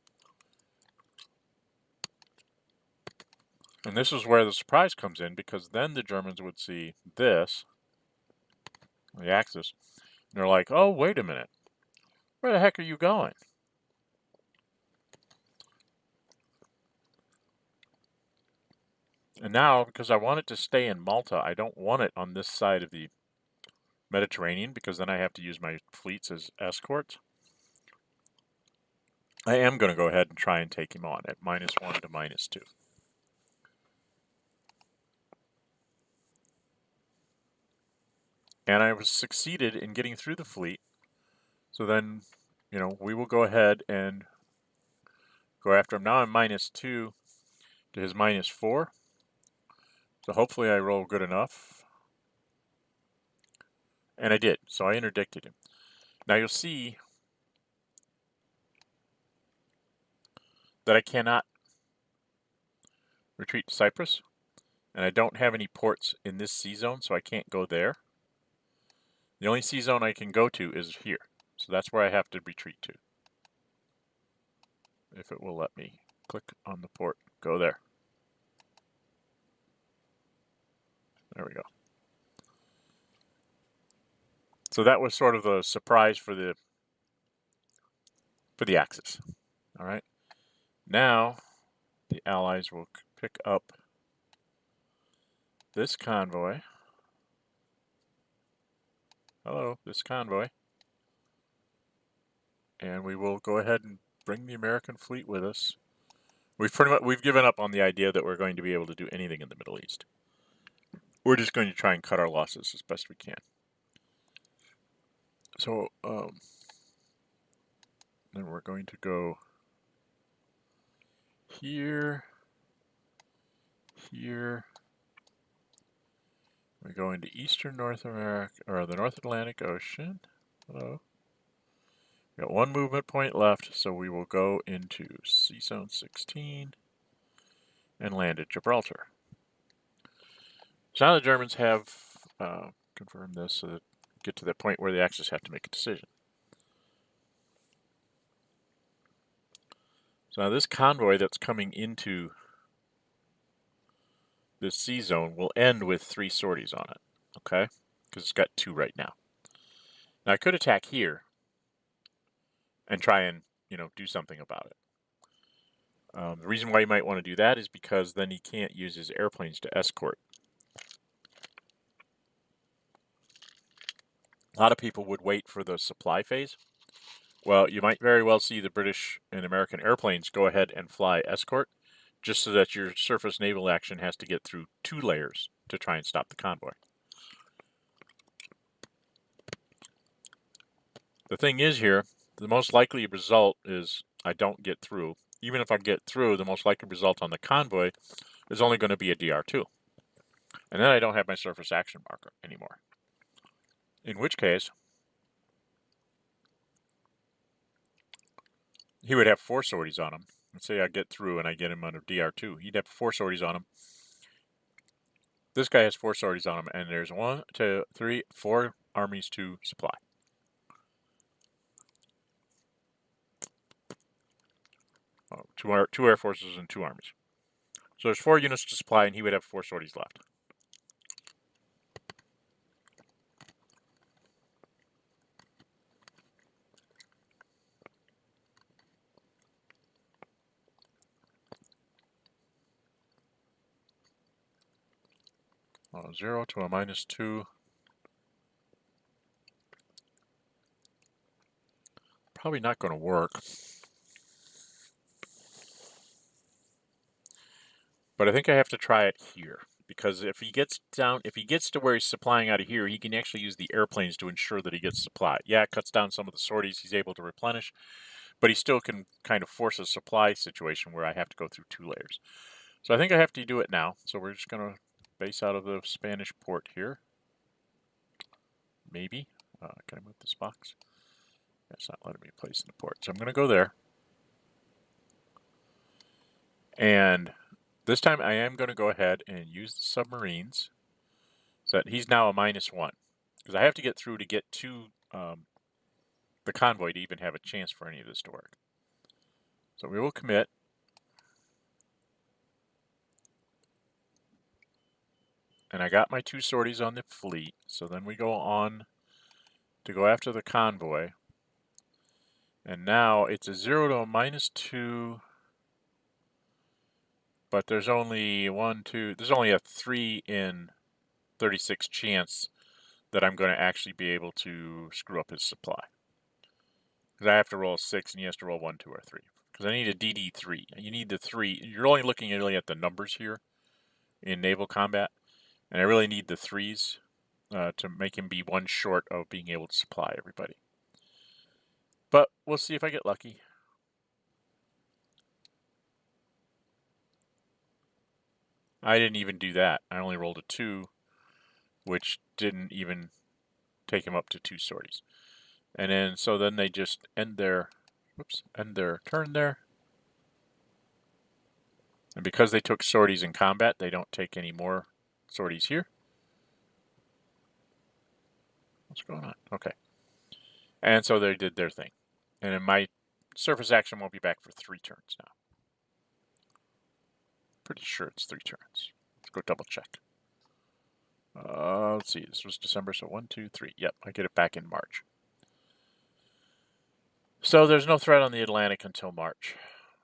And this is where the surprise comes in, because then the Germans would see this, the Axis, and they're like, oh, wait a minute. Where the heck are you going? And now, because I want it to stay in Malta, I don't want it on this side of the Mediterranean, because then I have to use my fleets as escorts. I am going to go ahead and try and take him on at -1 to -2. And I was succeeded in getting through the fleet. So then, we will go ahead and go after him. Now I'm -2 to his -4. So hopefully I roll good enough. And I did. So I interdicted him. Now you'll see that I cannot retreat to Cyprus. And I don't have any ports in this sea zone, so I can't go there. The only sea zone I can go to is here. So that's where I have to retreat to. If it will let me click on the port, go there. There we go. So that was sort of the surprise for the Axis. All right. Now the Allies will pick up this convoy. Hello, this convoy. And we will go ahead and bring the American fleet with us. We've given up on the idea that we're going to be able to do anything in the Middle East. We're just going to try and cut our losses as best we can. So then we're going to go here, here. We go into Eastern North America, or the North Atlantic Ocean. Hello. We got 1 movement point left, so we will go into Sea Zone 16 and land at Gibraltar. So now the Germans have confirmed this, so that get to the point where the Axis have to make a decision. So now this convoy that's coming into this sea zone will end with 3 sorties on it, okay? Because it's got 2 right now. Now I could attack here and try and, do something about it. The reason why you might want to do that is because then he can't use his airplanes to escort A lot of people would wait for the supply phase. Well, you might very well see the British and American airplanes go ahead and fly escort, just so that your surface naval action has to get through 2 layers to try and stop the convoy. The thing is here, the most likely result is I don't get through. Even if I get through, the most likely result on the convoy is only going to be a DR2. And then I don't have my surface action marker anymore. In which case, he would have 4 sorties on him. Let's say I get through and I get him under DR2. He'd have 4 sorties on him. This guy has 4 sorties on him, and there's 1, 2, 3, 4 armies to supply. Oh, two air forces and 2 armies. So there's 4 units to supply, and he would have 4 sorties left. Oh, 0 to a -2. Probably not going to work. But I think I have to try it here. Because if he gets to where he's supplying out of here, he can actually use the airplanes to ensure that he gets supply. Yeah, it cuts down some of the sorties he's able to replenish, but he still can kind of force a supply situation where I have to go through 2 layers. So I think I have to do it now. So we're just going to base out of the Spanish port here. Maybe. Can I move this box? That's not letting me place in the port. So I'm going to go there. And this time I am going to go ahead and use the submarines. So that he's now a -1. Because I have to get through to get to the convoy to even have a chance for any of this to work. So we will commit. And I got my 2 sorties on the fleet. So then we go on to go after the convoy. And now it's a 0 to a -2. But there's only there's only a 3 in 36 chance that I'm going to actually be able to screw up his supply. Because I have to roll a 6 and he has to roll 1, 2, or 3. Because I need a DD3. You need the 3. You're only looking really at the numbers here in naval combat. And I really need the 3s to make him be 1 short of being able to supply everybody. But we'll see if I get lucky. I didn't even do that. I only rolled a 2, which didn't even take him up to 2 sorties. And then, so then they just end their turn there. And because they took sorties in combat, they don't take any more sorties here. What's going on? Okay. And so they did their thing. And then my surface action won't be back for 3 turns now. Pretty sure it's 3 turns. Let's go double check. Let's see, this was December, so 1, 2, 3. Yep, I get it back in March. So there's no threat on the Atlantic until March.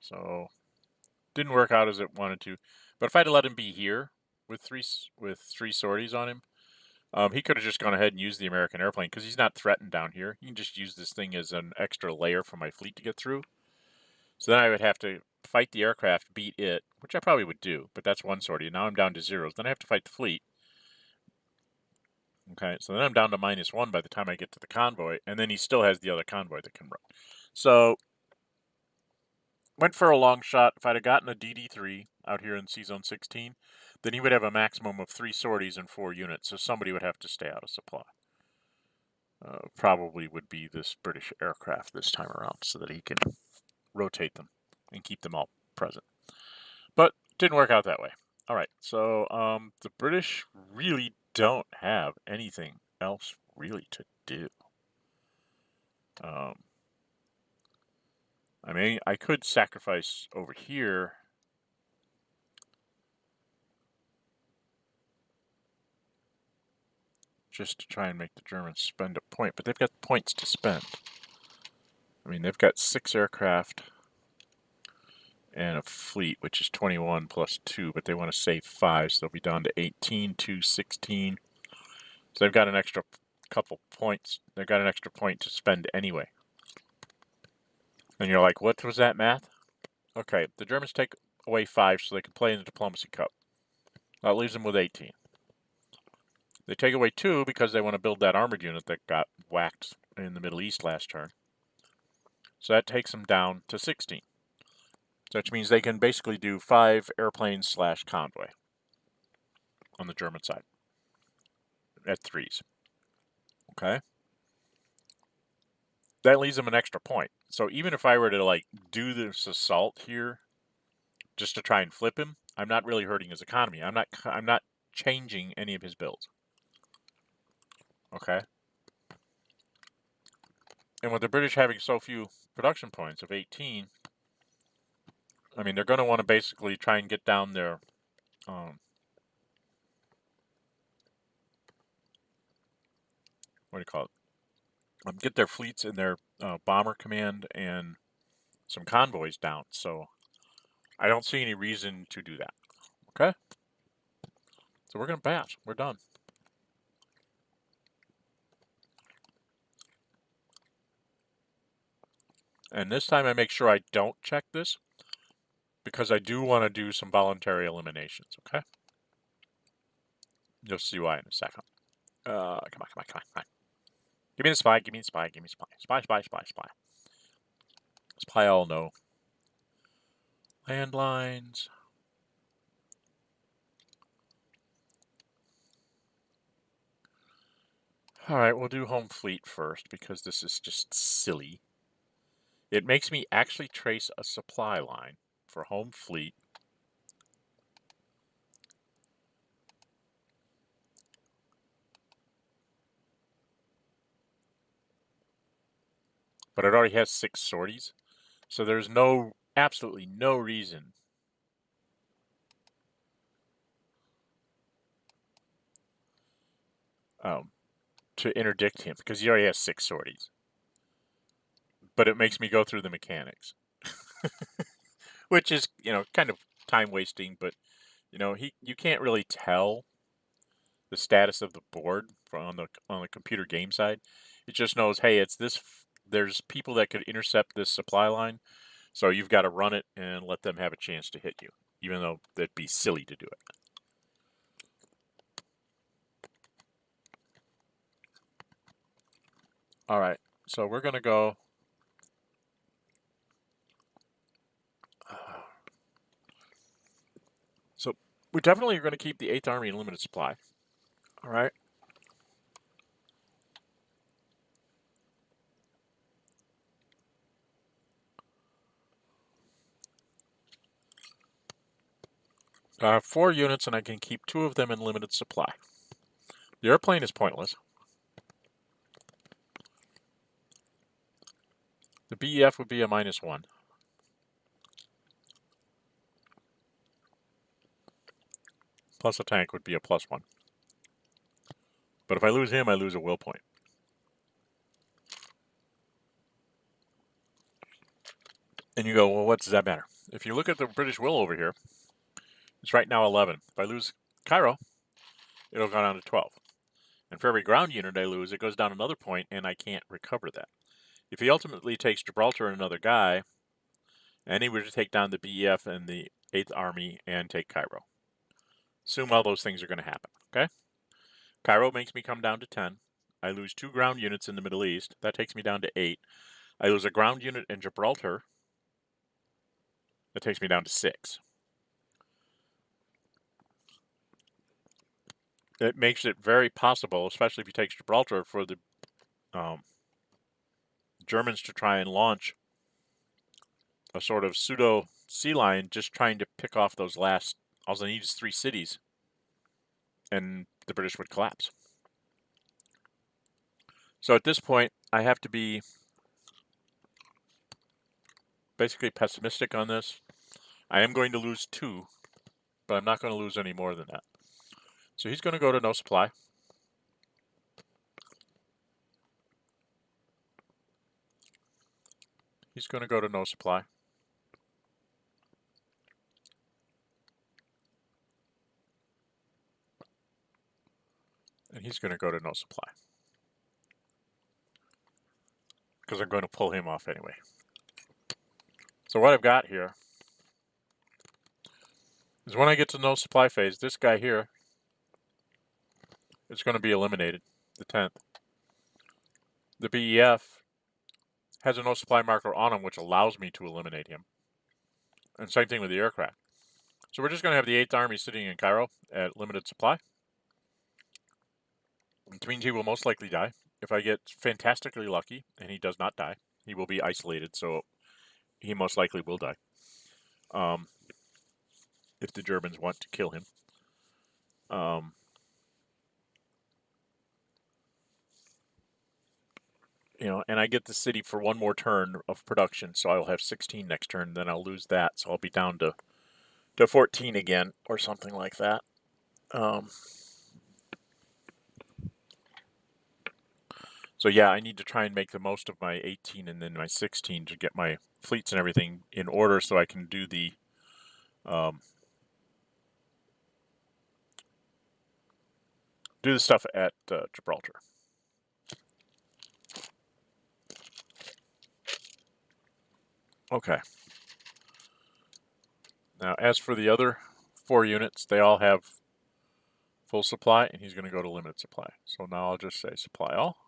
So didn't work out as it wanted to. But if I'd have let him be here with three sorties on him, he could have just gone ahead and used the American airplane because he's not threatened down here. You can just use this thing as an extra layer for my fleet to get through. So then I would have to fight the aircraft, beat it, which I probably would do, but that's 1 sortie. Now I'm down to 0s. Then I have to fight the fleet. Okay, so then I'm down to -1 by the time I get to the convoy, and then he still has the other convoy that can run. So, went for a long shot. If I'd have gotten a DD3 out here in C-Zone 16, then he would have a maximum of 3 sorties and 4 units, so somebody would have to stay out of supply. Probably would be this British aircraft this time around, so that he can rotate them and keep them all present. But didn't work out that way. All right, so the British really don't have anything else really to do. I mean, I could sacrifice over here. Just to try and make the Germans spend a point, but they've got points to spend. I mean, they've got 6 aircraft and a fleet, which is 21 plus 2, but they want to save 5, so they'll be down to 18, 2, 16. So they've got an extra couple points. They got an extra point to spend anyway. And you're like, what was that math? Okay, the Germans take away 5 so they can play in the Diplomacy Cup. That leaves them with 18. They take away 2 because they want to build that armored unit that got whacked in the Middle East last turn. So that takes them down to 16. Which means they can basically do 5 airplanes / convoy on the German side at 3s. Okay? That leaves them an extra point. So even if I were to like do this assault here just to try and flip him, I'm not really hurting his economy. I'm not changing any of his builds. Okay? And with the British having so few production points of 18, I mean, they're going to want to basically try and get down their what do you call it? Get their fleets and their bomber command and some convoys down. So I don't see any reason to do that. Okay? So we're going to bat. We're done. And this time I make sure I don't check this because I do want to do some voluntary eliminations. Okay? You'll see why in a second. Come on. Give me the spy, give me the spy, give me the spy. Spy. Spy all know. Landlines. Alright, we'll do home fleet first because this is just silly. It makes me actually trace a supply line for home fleet. But it already has 6 sorties. So there's absolutely no reason to interdict him because he already has 6 sorties. But it makes me go through the mechanics. Which is, kind of time wasting, but you can't really tell the status of the board on the computer game side. It just knows, hey, it's this. There's people that could intercept this supply line, so you've got to run it and let them have a chance to hit you, even though that'd be silly to do it. All right, so we're gonna go. So we definitely are going to keep the 8th Army in limited supply. All right. I have 4 units, and I can keep 2 of them in limited supply. The airplane is pointless. The BEF would be a -1. Plus a tank would be a +1. But if I lose him, I lose a will point. And you go, well, what does that matter? If you look at the British will over here, it's right now 11. If I lose Cairo, it'll go down to 12. And for every ground unit I lose, it goes down another point, and I can't recover that. If he ultimately takes Gibraltar and another guy, and he were to take down the BEF and the 8th Army and take Cairo. Assume all those things are going to happen, okay? Cairo makes me come down to 10. I lose 2 ground units in the Middle East. That takes me down to 8. I lose a ground unit in Gibraltar. That takes me down to 6. It makes it very possible, especially if he takes Gibraltar, for the Germans to try and launch a sort of pseudo sea line, just trying to pick off those last. All they need is 3 cities, and the British would collapse. So at this point, I have to be basically pessimistic on this. I am going to lose 2, but I'm not going to lose any more than that. So he's going to go to no supply. He's going to go to no supply. And he's going to go to no supply. because I'm going to pull him off anyway. So what I've got here is when I get to no supply phase, this guy here is going to be eliminated, the 10th. The BEF has a no supply marker on him, which allows me to eliminate him. And same thing with the aircraft. So we're just going to have the 8th Army sitting in Cairo at limited supply. Which means he will most likely die. If I get fantastically lucky and he does not die, he will be isolated, so he most likely will die. If the Germans want to kill him. You know, and I get the city for one more turn of production, so I'll have 16 next turn, then I'll lose that, so I'll be down to 14 again, or something like that. So yeah, I need to try and make the most of my 18 and then my 16 to get my fleets and everything in order so I can do the stuff at Gibraltar. Okay. Now, as for the other 4 units, they all have full supply, and he's going to go to limited supply. So now I'll just say supply all.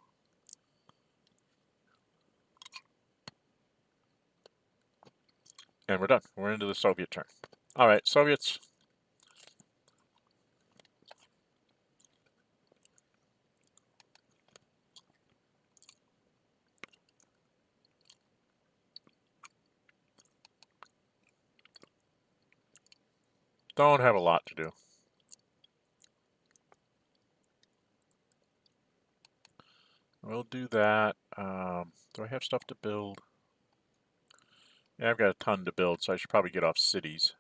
And we're done. We're into the Soviet turn. All right, Soviets. Don't have a lot to do. We'll do that. Do I have stuff to build? Yeah, I've got a ton to build, so I should probably get off cities.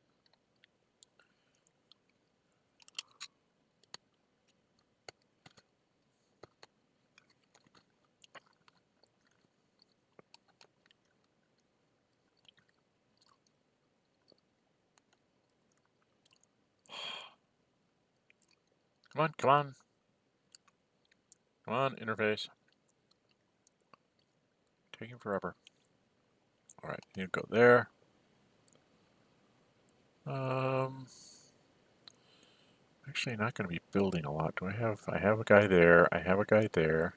Come on, come on. Come on, interface. Taking forever. All right, you go there. Actually not going to be building a lot. I have a guy there. I have a guy there.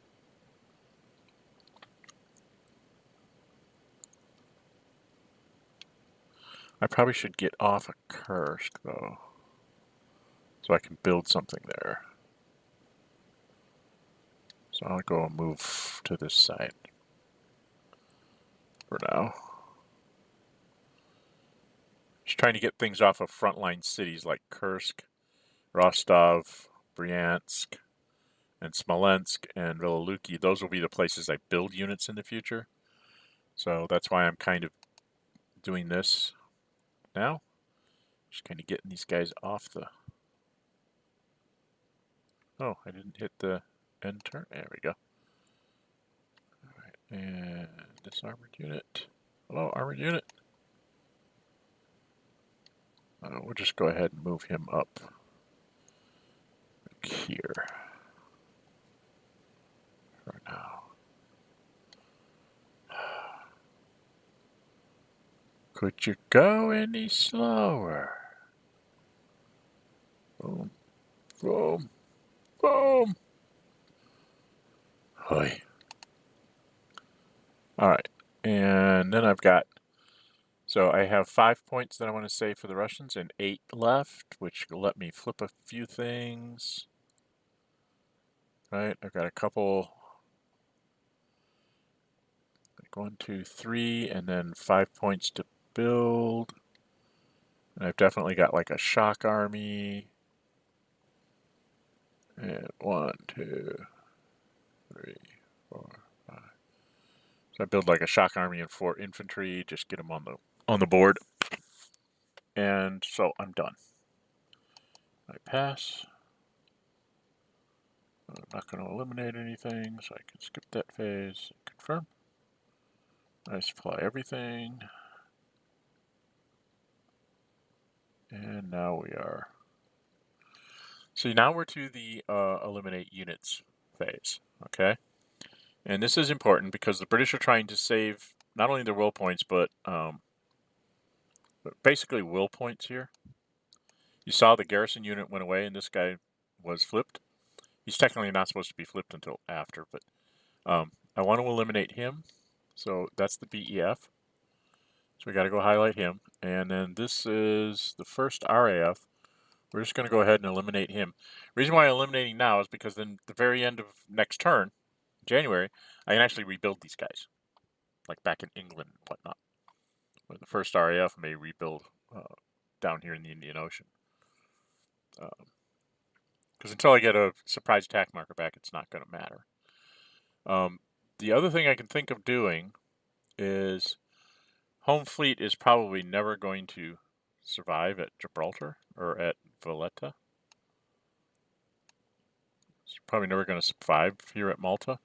I probably should get off of Kursk, though, so I can build something there. So I'll go and move to this side for now. Just trying to get things off of frontline cities like Kursk, Rostov, Bryansk, and Smolensk, and Vilaluki. Those will be the places I build units in the future. So that's why I'm kind of doing this now. Just kind of getting these guys off the... Oh, I didn't hit the end turn. There we go. All right, and this armored unit. Hello, armored unit. We'll just go ahead and move him up here for now. Could you go any slower? Boom, boom, boom. Hi. All right, and then I've got, so I have 5 points that I want to save for the Russians and 8 left, which will let me flip a few things. Right, I've got a couple, like 1, 2, 3, and then 5 points to build. And I've definitely got like a shock army. And 1, 2, 3, 4, 5. So I build like a shock army and 4 infantry, just get them on the board. And so I'm done. I pass. I'm not going to eliminate anything, so I can skip that phase. Confirm. I supply everything. And now we are. See, now we're to the eliminate units phase, okay? And this is important because the British are trying to save not only their will points, but basically will points here. You saw the garrison unit went away and this guy was flipped. He's technically not supposed to be flipped until after, but I want to eliminate him. So that's the BEF. So we got to go highlight him. And then this is the first RAF. We're just going to go ahead and eliminate him. The reason why I'm eliminating now is because then the very end of next turn, January, I can actually rebuild these guys. Like back in England and whatnot. Where the first RAF may rebuild down here in the Indian Ocean. Because until I get a surprise attack marker back, it's not going to matter. The other thing I can think of doing is Home Fleet is probably never going to survive at Gibraltar or at Valletta. It's probably never going to survive here at Malta.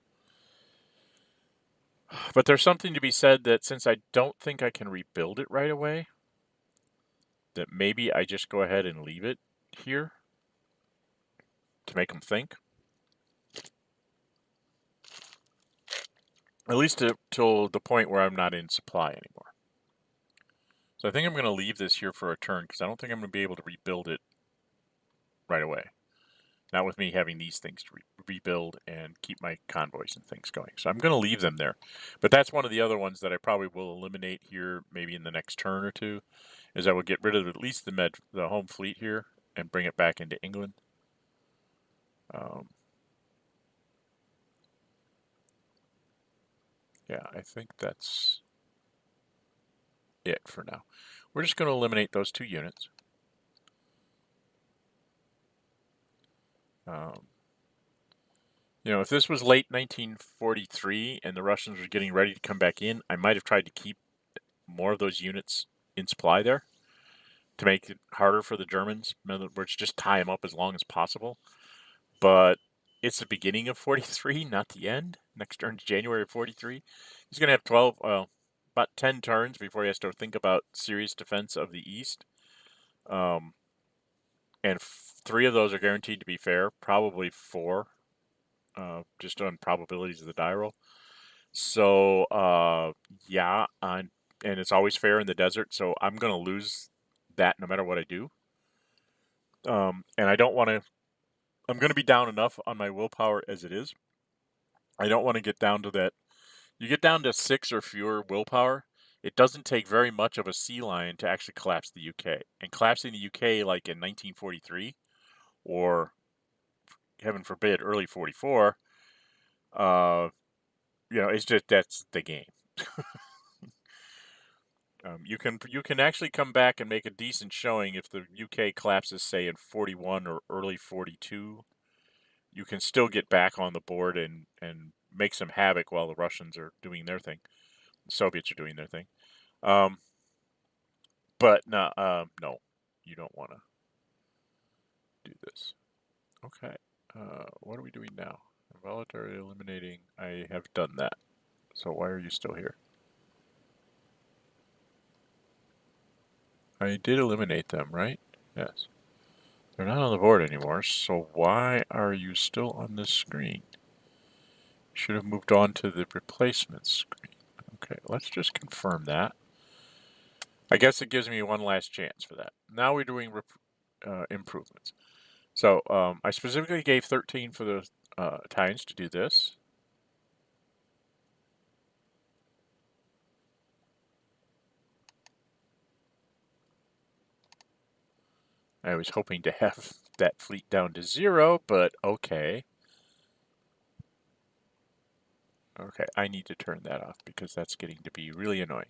But there's something to be said that since I don't think I can rebuild it right away, that maybe I just go ahead and leave it here to make them think. At least till the point where I'm not in supply anymore. So I think I'm going to leave this here for a turn because I don't think I'm going to be able to rebuild it right away. Not with me having these things to rebuild and keep my convoys and things going. So I'm going to leave them there. But that's one of the other ones that I probably will eliminate here maybe in the next turn or two, is I will get rid of at least the home fleet here and bring it back into England. Yeah, I think that's it for now. We're just going to eliminate those two units. You know, if this was late 1943 and the Russians were getting ready to come back in, I might have tried to keep more of those units in supply there to make it harder for the Germans. In other words, just tie them up as long as possible. But it's the beginning of 43, not the end. Next turn's January of 43. He's going to have 12, well, about 10 turns before he has to think about serious defense of the East. And 3 of those are guaranteed to be fair, probably 4, just on probabilities of the die roll. So, yeah, and it's always fair in the desert, so I'm going to lose that no matter what I do. And I don't want to, I'm going to be down enough on my willpower as it is. I don't want to get down to that. You get down to 6 or fewer willpower, it doesn't take very much of a sea lion to actually collapse the UK. And collapsing the UK like in 1943, or heaven forbid, early 44, you know, it's just, that's the game. You can actually come back and make a decent showing if the UK collapses, say, in 41 or early 42. You can still get back on the board and make some havoc while the Russians are doing their thing. The Soviets are doing their thing. But no, you don't want to do this. Okay. What are we doing now? Voluntary eliminating. I have done that. So why are you still here? I did eliminate them, right? Yes. They're not on the board anymore, so why are you still on this screen? Should have moved on to the replacement screen. Okay, let's just confirm that. I guess it gives me one last chance for that. Now we're doing improvements. So I specifically gave 13 for the Italians to do this. I was hoping to have that fleet down to 0, but okay. Okay, I need to turn that off because that's getting to be really annoying.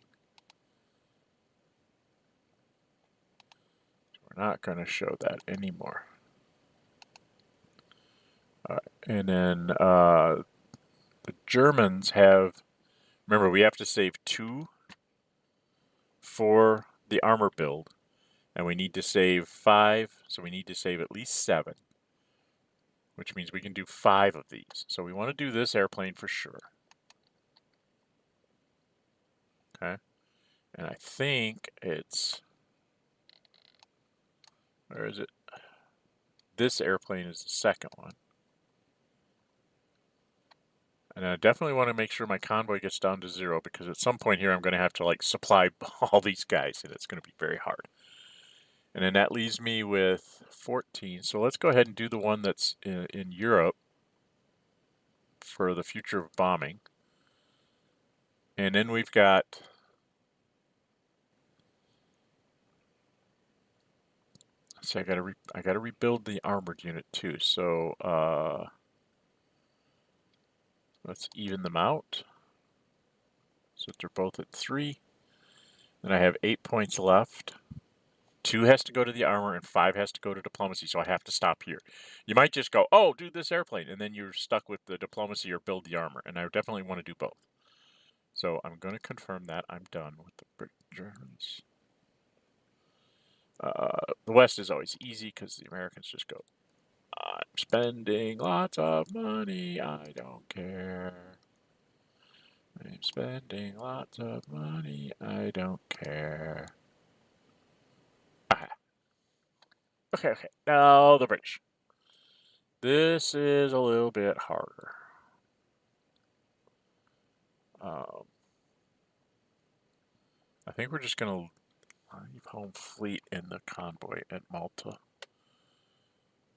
We're not going to show that anymore. And then the Germans have, remember, we have to save 2 for the armor build, and we need to save 5, so we need to save at least 7, which means we can do 5 of these. So we want to do this airplane for sure. Okay, and I think it's, where is it? This airplane is the second one. And I definitely want to make sure my convoy gets down to 0, because at some point here I'm going to have to like supply all these guys, and it's going to be very hard. And then that leaves me with 14. So let's go ahead and do the one that's in Europe for the future of bombing. And then we've got I gotta rebuild the armored unit too. So let's even them out. So they're both at 3. Then I have 8 points left. 2 has to go to the armor and 5 has to go to diplomacy, so I have to stop here. You might just go, oh, do this airplane, and then you're stuck with the diplomacy or build the armor, and I definitely want to do both. So I'm going to confirm that I'm done with the Germans. The West is always easy because the Americans just go, I'm spending lots of money, I don't care. I'm spending lots of money, I don't care. Okay, now the British. This is a little bit harder. I think we're just going to leave home fleet in the convoy at Malta.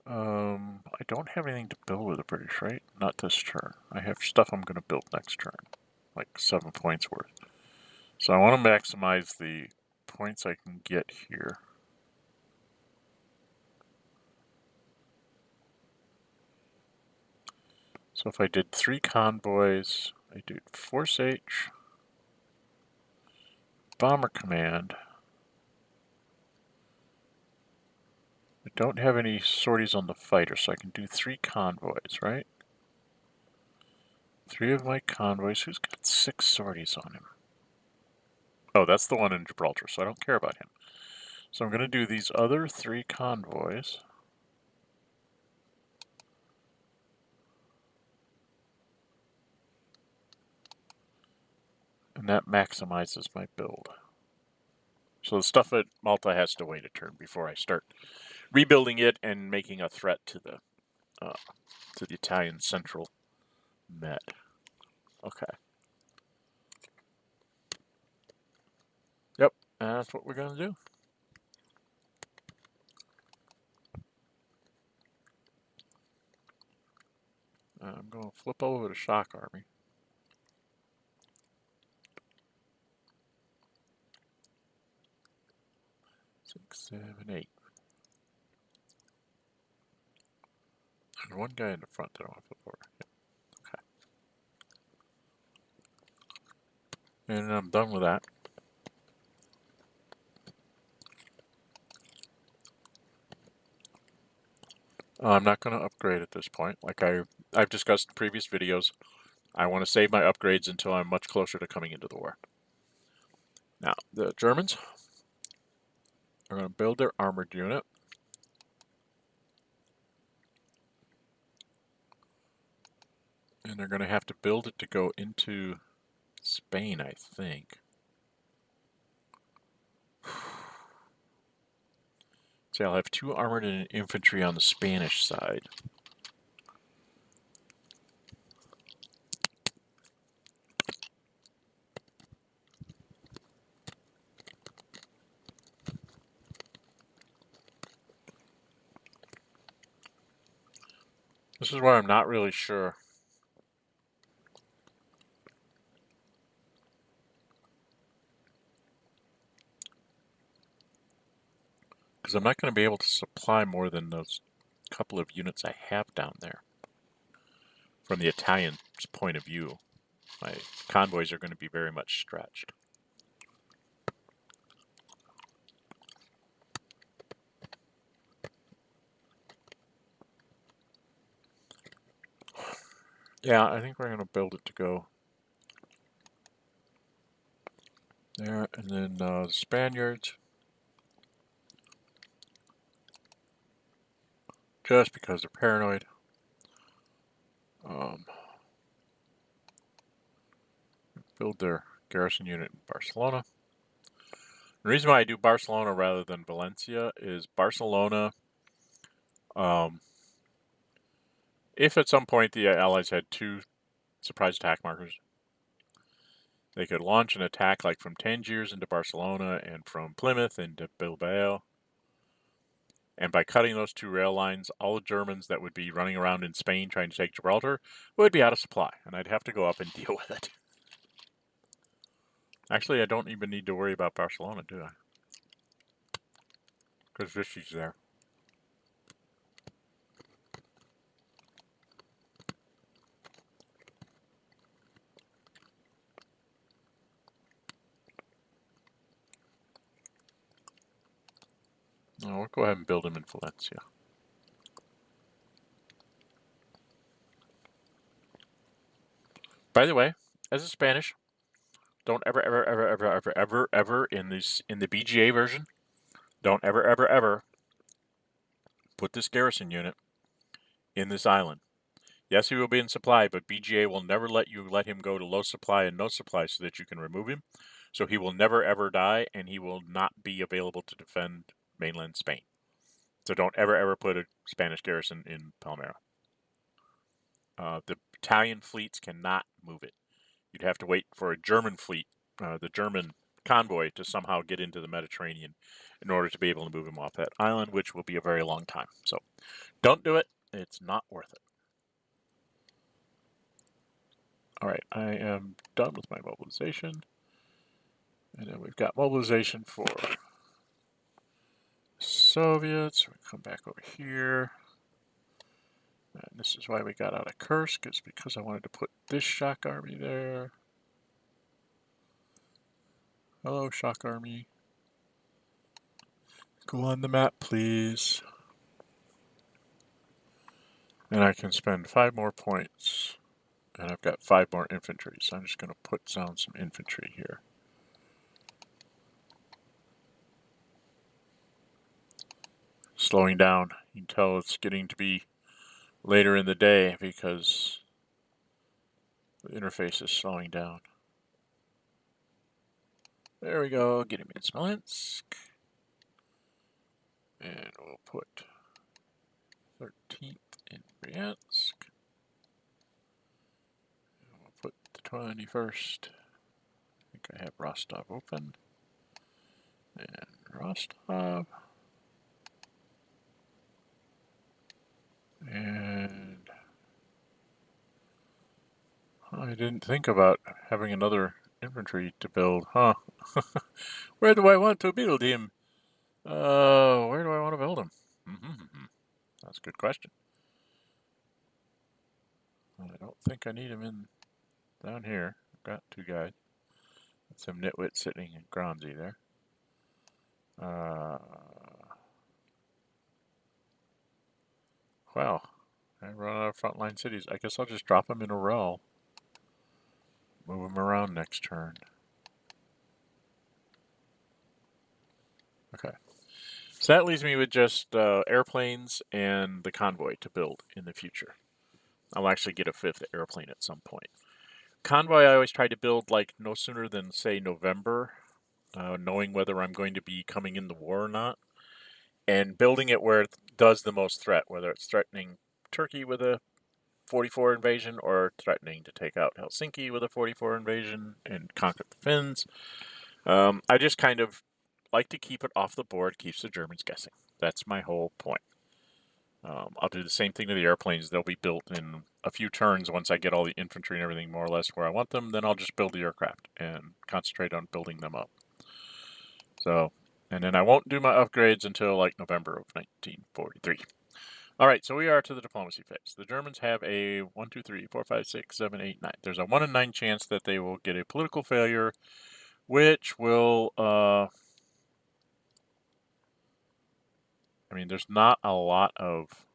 I don't have anything to build with the British, right? Not this turn. I have stuff I'm going to build next turn, like 7 points worth. So I want to maximize the points I can get here. So if I did 3 convoys, I did Force H, Bomber Command. I don't have any sorties on the fighter, so I can do 3 convoys, right? 3 of my convoys. Who's got 6 sorties on him? Oh, that's the one in Gibraltar, so I don't care about him. So I'm going to do these other 3 convoys. And that maximizes my build. So the stuff at Malta has to wait a turn before I start rebuilding it and making a threat to the Italian Central Met. Okay. Yep, that's what we're going to do. I'm going to flip over to Shock Army. Six, 7, 8. There's one guy in the front that I want to flip over. Yeah. Okay. And I'm done with that. I'm not going to upgrade at this point. Like I've discussed in previous videos, I want to save my upgrades until I'm much closer to coming into the war. Now, the Germans are going to build their armored unit. And they're going to have to build it to go into Spain, I think. See, I'll have 2 armored and an infantry on the Spanish side. This is where I'm not really sure. Because I'm not going to be able to supply more than those couple of units I have down there. From the Italian point of view, my convoys are going to be very much stretched. Yeah, I think we're going to build it to go there. And then the Spaniards, just because they're paranoid. Build their garrison unit in Barcelona. The reason why I do Barcelona rather than Valencia is Barcelona, if at some point the Allies had 2 surprise attack markers. They could launch an attack like from Tangiers into Barcelona and from Plymouth into Bilbao. And by cutting those two rail lines, all the Germans that would be running around in Spain trying to take Gibraltar would be out of supply, and I'd have to go up and deal with it. Actually, I don't even need to worry about Barcelona, do I? Because Vichy's there. No, we'll go ahead and build him in Valencia. By the way, as a Spanish, don't ever in the BGA version, don't ever put this garrison unit in this island. Yes, he will be in supply, but BGA will never let him go to low supply and no supply so that you can remove him. So he will never ever die, and he will not be available to defend mainland Spain. So don't ever put a Spanish garrison in Palmyra. The Italian fleets cannot move it. You'd have to wait for a German fleet, the German convoy, to somehow get into the Mediterranean in order to be able to move him off that island, which will be a very long time. So don't do it. It's not worth it. All right, I am done with my mobilization. And then we've got mobilization for Soviets. We come back over here. And this is why we got out of Kursk, is because I wanted to put this shock army there. Hello, shock army. Go on the map, please. And I can spend 5 more points. And I've got 5 more infantry, so I'm just going to put down some infantry here. Slowing down. You can tell it's getting to be later in the day because the interface is slowing down. There we go, get him in Smolensk. And we'll put 13th in Bryansk. And we'll put the 21st. I think I have Rostov open. And Rostov. And I didn't think about having another infantry to build, huh? Where do I want to build him? Where do I want to build him? That's a good question. I don't think I need him in down here. I've got 2 guys. Some nitwit sitting in Gronzi there. Well, I run out of frontline cities. I guess I'll just drop them in a row. Move them around next turn. Okay. So that leaves me with just airplanes and the convoy to build in the future. I'll actually get a 5th airplane at some point. Convoy I always try to build like no sooner than, say, November, knowing whether I'm going to be coming in the war or not, and building it where it does the most threat, whether it's threatening Turkey with a 44 invasion or threatening to take out Helsinki with a 44 invasion and conquer the Finns. I just kind of like to keep it off the board, keeps the Germans guessing. That's my whole point. I'll do the same thing to the airplanes. They'll be built in a few turns once I get all the infantry and everything more or less where I want them. Then I'll just build the aircraft and concentrate on building them up. So, and then I won't do my upgrades until like November of 1943. All right, so we are to the diplomacy phase. The Germans have a 1, 2, 3, 4, 5, 6, 7, 8, 9. There's a 1 in 9 chance that they will get a political failure, which will, I mean, there's not a lot of...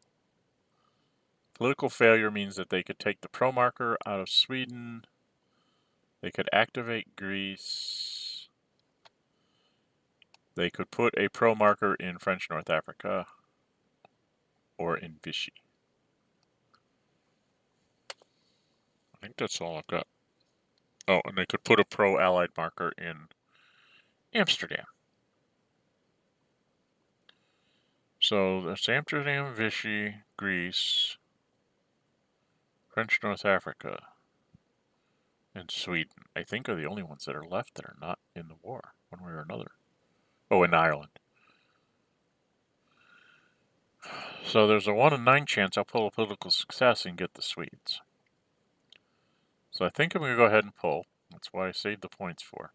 Political failure means that they could take the pro marker out of Sweden. They could activate Greece. They could put a pro marker in French North Africa or in Vichy. I think that's all I've got. Oh, and they could put a pro-Allied marker in Amsterdam. So that's Amsterdam, Vichy, Greece, French North Africa. and Sweden, I think, are the only ones that are left that are not in the war, one way or another. Oh, and Ireland. So there's a 1 in 9 chance I'll pull a political success and get the Swedes. So I think I'm going to go ahead and pull. That's why I saved the points for.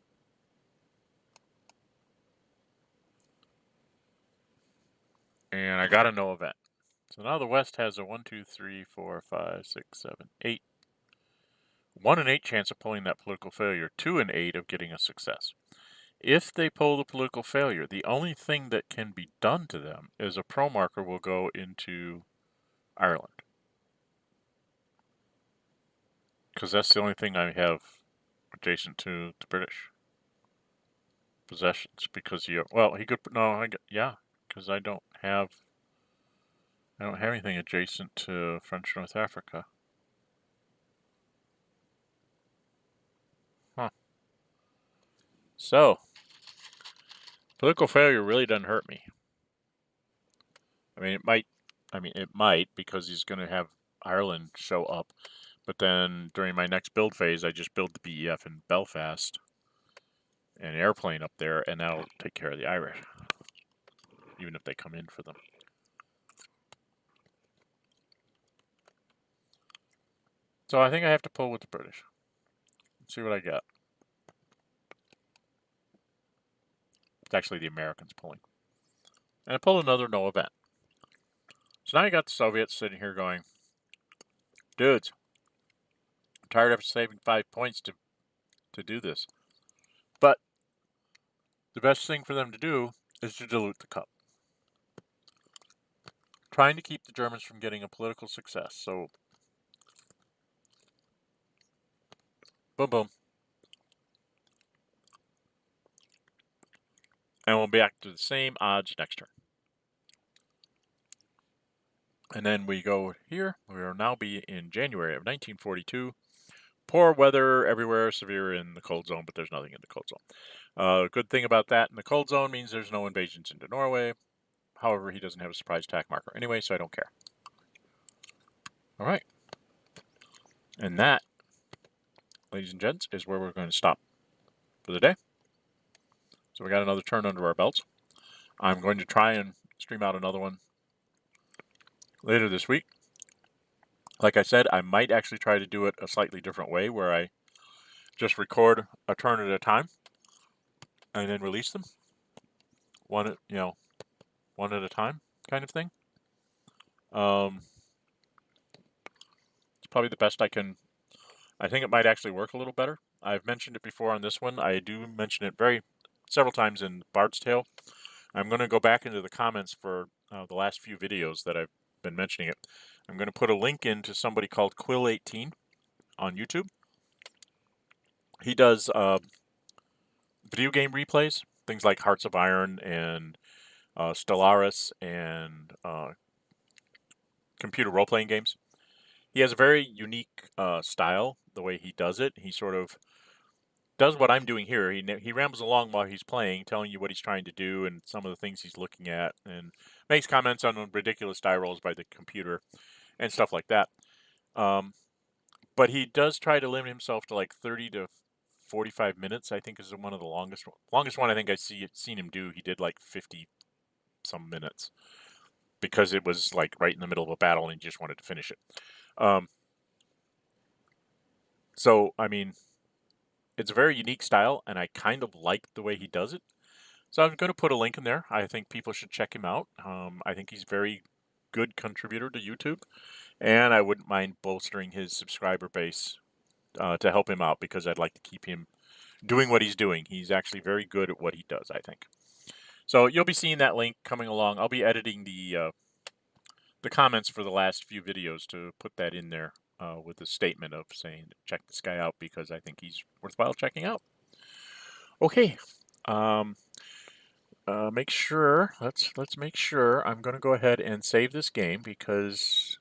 And I got a no event. So now the West has a 1, 2, 3, 4, 5, 6, 7, 8. 1 in 8 chance of pulling that political failure, 2 in 8 of getting a success. If they pull the political failure, the only thing that can be done to them is a pro marker will go into Ireland. Because that's the only thing I have adjacent to the British possessions. Because he could, no, yeah, because I don't have anything adjacent to French North Africa. Huh. So, political failure really doesn't hurt me. I mean, it might because he's going to have Ireland show up. But then during my next build phase, I just build the BEF in Belfast and an airplane up there, and that'll take care of the Irish, even if they come in for them. So I think I have to pull with the British. Let's see what I got. It's actually the Americans pulling. And I pulled another no event. So now you got the Soviets sitting here going, dudes, I'm tired of saving 5 points to do this. But the best thing for them to do is to dilute the cup. Trying to keep the Germans from getting a political success. So, boom, boom. And we'll be back to the same odds next turn. And then we go here. We will now be in January of 1942. Poor weather everywhere, severe in the cold zone, but there's nothing in the cold zone. Good thing about that in the cold zone means there's no invasions into Norway. However, he doesn't have a surprise attack marker anyway, so I don't care. All right. And that, ladies and gents, is where we're going to stop for the day. So we got another turn under our belts. I'm going to try and stream out another one later this week. Like I said, I might actually try to do it a slightly different way where I just record a turn at a time and then release them. One at a time kind of thing. It's probably the best I can. I think it might actually work a little better. I've mentioned it before on this one. I do mention it several times in Bard's Tale. I'm going to go back into the comments for the last few videos that I've been mentioning it. I'm going to put a link into somebody called Quill18 on YouTube. He does video game replays, things like Hearts of Iron and Stellaris and computer role-playing games. He has a very unique style, the way he does it. He sort of does what I'm doing here. He rambles along while he's playing, telling you what he's trying to do and some of the things he's looking at, and makes comments on ridiculous die rolls by the computer and stuff like that. But he does try to limit himself to like 30 to 45 minutes, I think is one of the longest one I think I've seen him do. He did like 50 some minutes because it was like right in the middle of a battle and he just wanted to finish it. So, I mean, it's a very unique style and I kind of like the way he does it. So I'm going to put a link in there. I think people should check him out. I think he's a very good contributor to YouTube. And I wouldn't mind bolstering his subscriber base to help him out because I'd like to keep him doing what he's doing. He's actually very good at what he does, I think. So you'll be seeing that link coming along. I'll be editing the comments for the last few videos to put that in there with a statement of saying check this guy out because I think he's worthwhile checking out. Okay. Make sure. Let's make sure. I'm going to go ahead and save this game because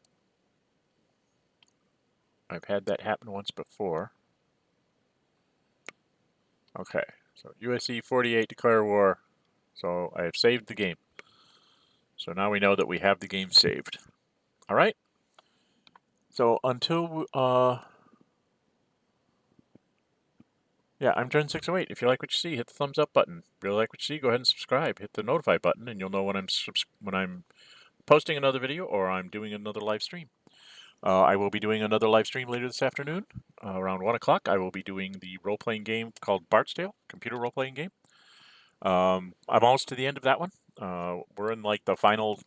I've had that happen once before. Okay, so USC 48 declare war. So I have saved the game. So now we know that we have the game saved. All right. So until Yeah, I'm Gen608. If you like what you see, hit the thumbs up button. Really like what you see, go ahead and subscribe. Hit the notify button, and you'll know when I'm posting another video or I'm doing another live stream. I will be doing another live stream later this afternoon, around 1 o'clock. I will be doing the role-playing game called Bart's Tale, computer role-playing game. I'm almost to the end of that one. We're in like the final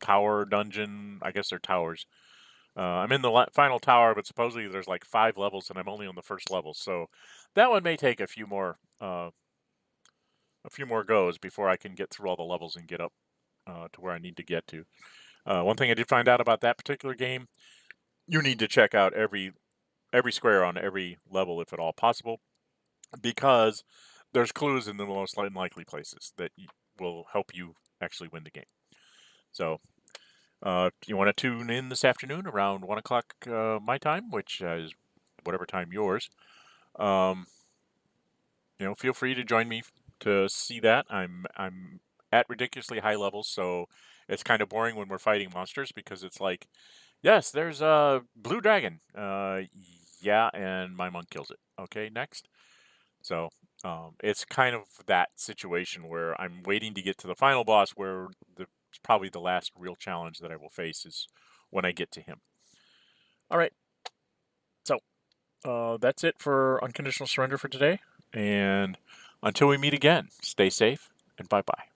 tower dungeon. I guess they're towers. I'm in the final tower, but supposedly there's like 5 levels, and I'm only on the first level. So that one may take a few more goes before I can get through all the levels and get up to where I need to get to. One thing I did find out about that particular game, you need to check out every square on every level if at all possible, because there's clues in the most unlikely places that will help you actually win the game. So if you want to tune in this afternoon around 1 o'clock my time, which is whatever time yours, feel free to join me to see that. I'm at ridiculously high levels, so it's kind of boring when we're fighting monsters because it's like, yes, there's a blue dragon. Yeah, and my monk kills it. Okay, next. So it's kind of that situation where I'm waiting to get to the final boss, where probably the last real challenge that I will face is when I get to him. All right. So that's it for Unconditional Surrender for today. And until we meet again, stay safe and bye-bye.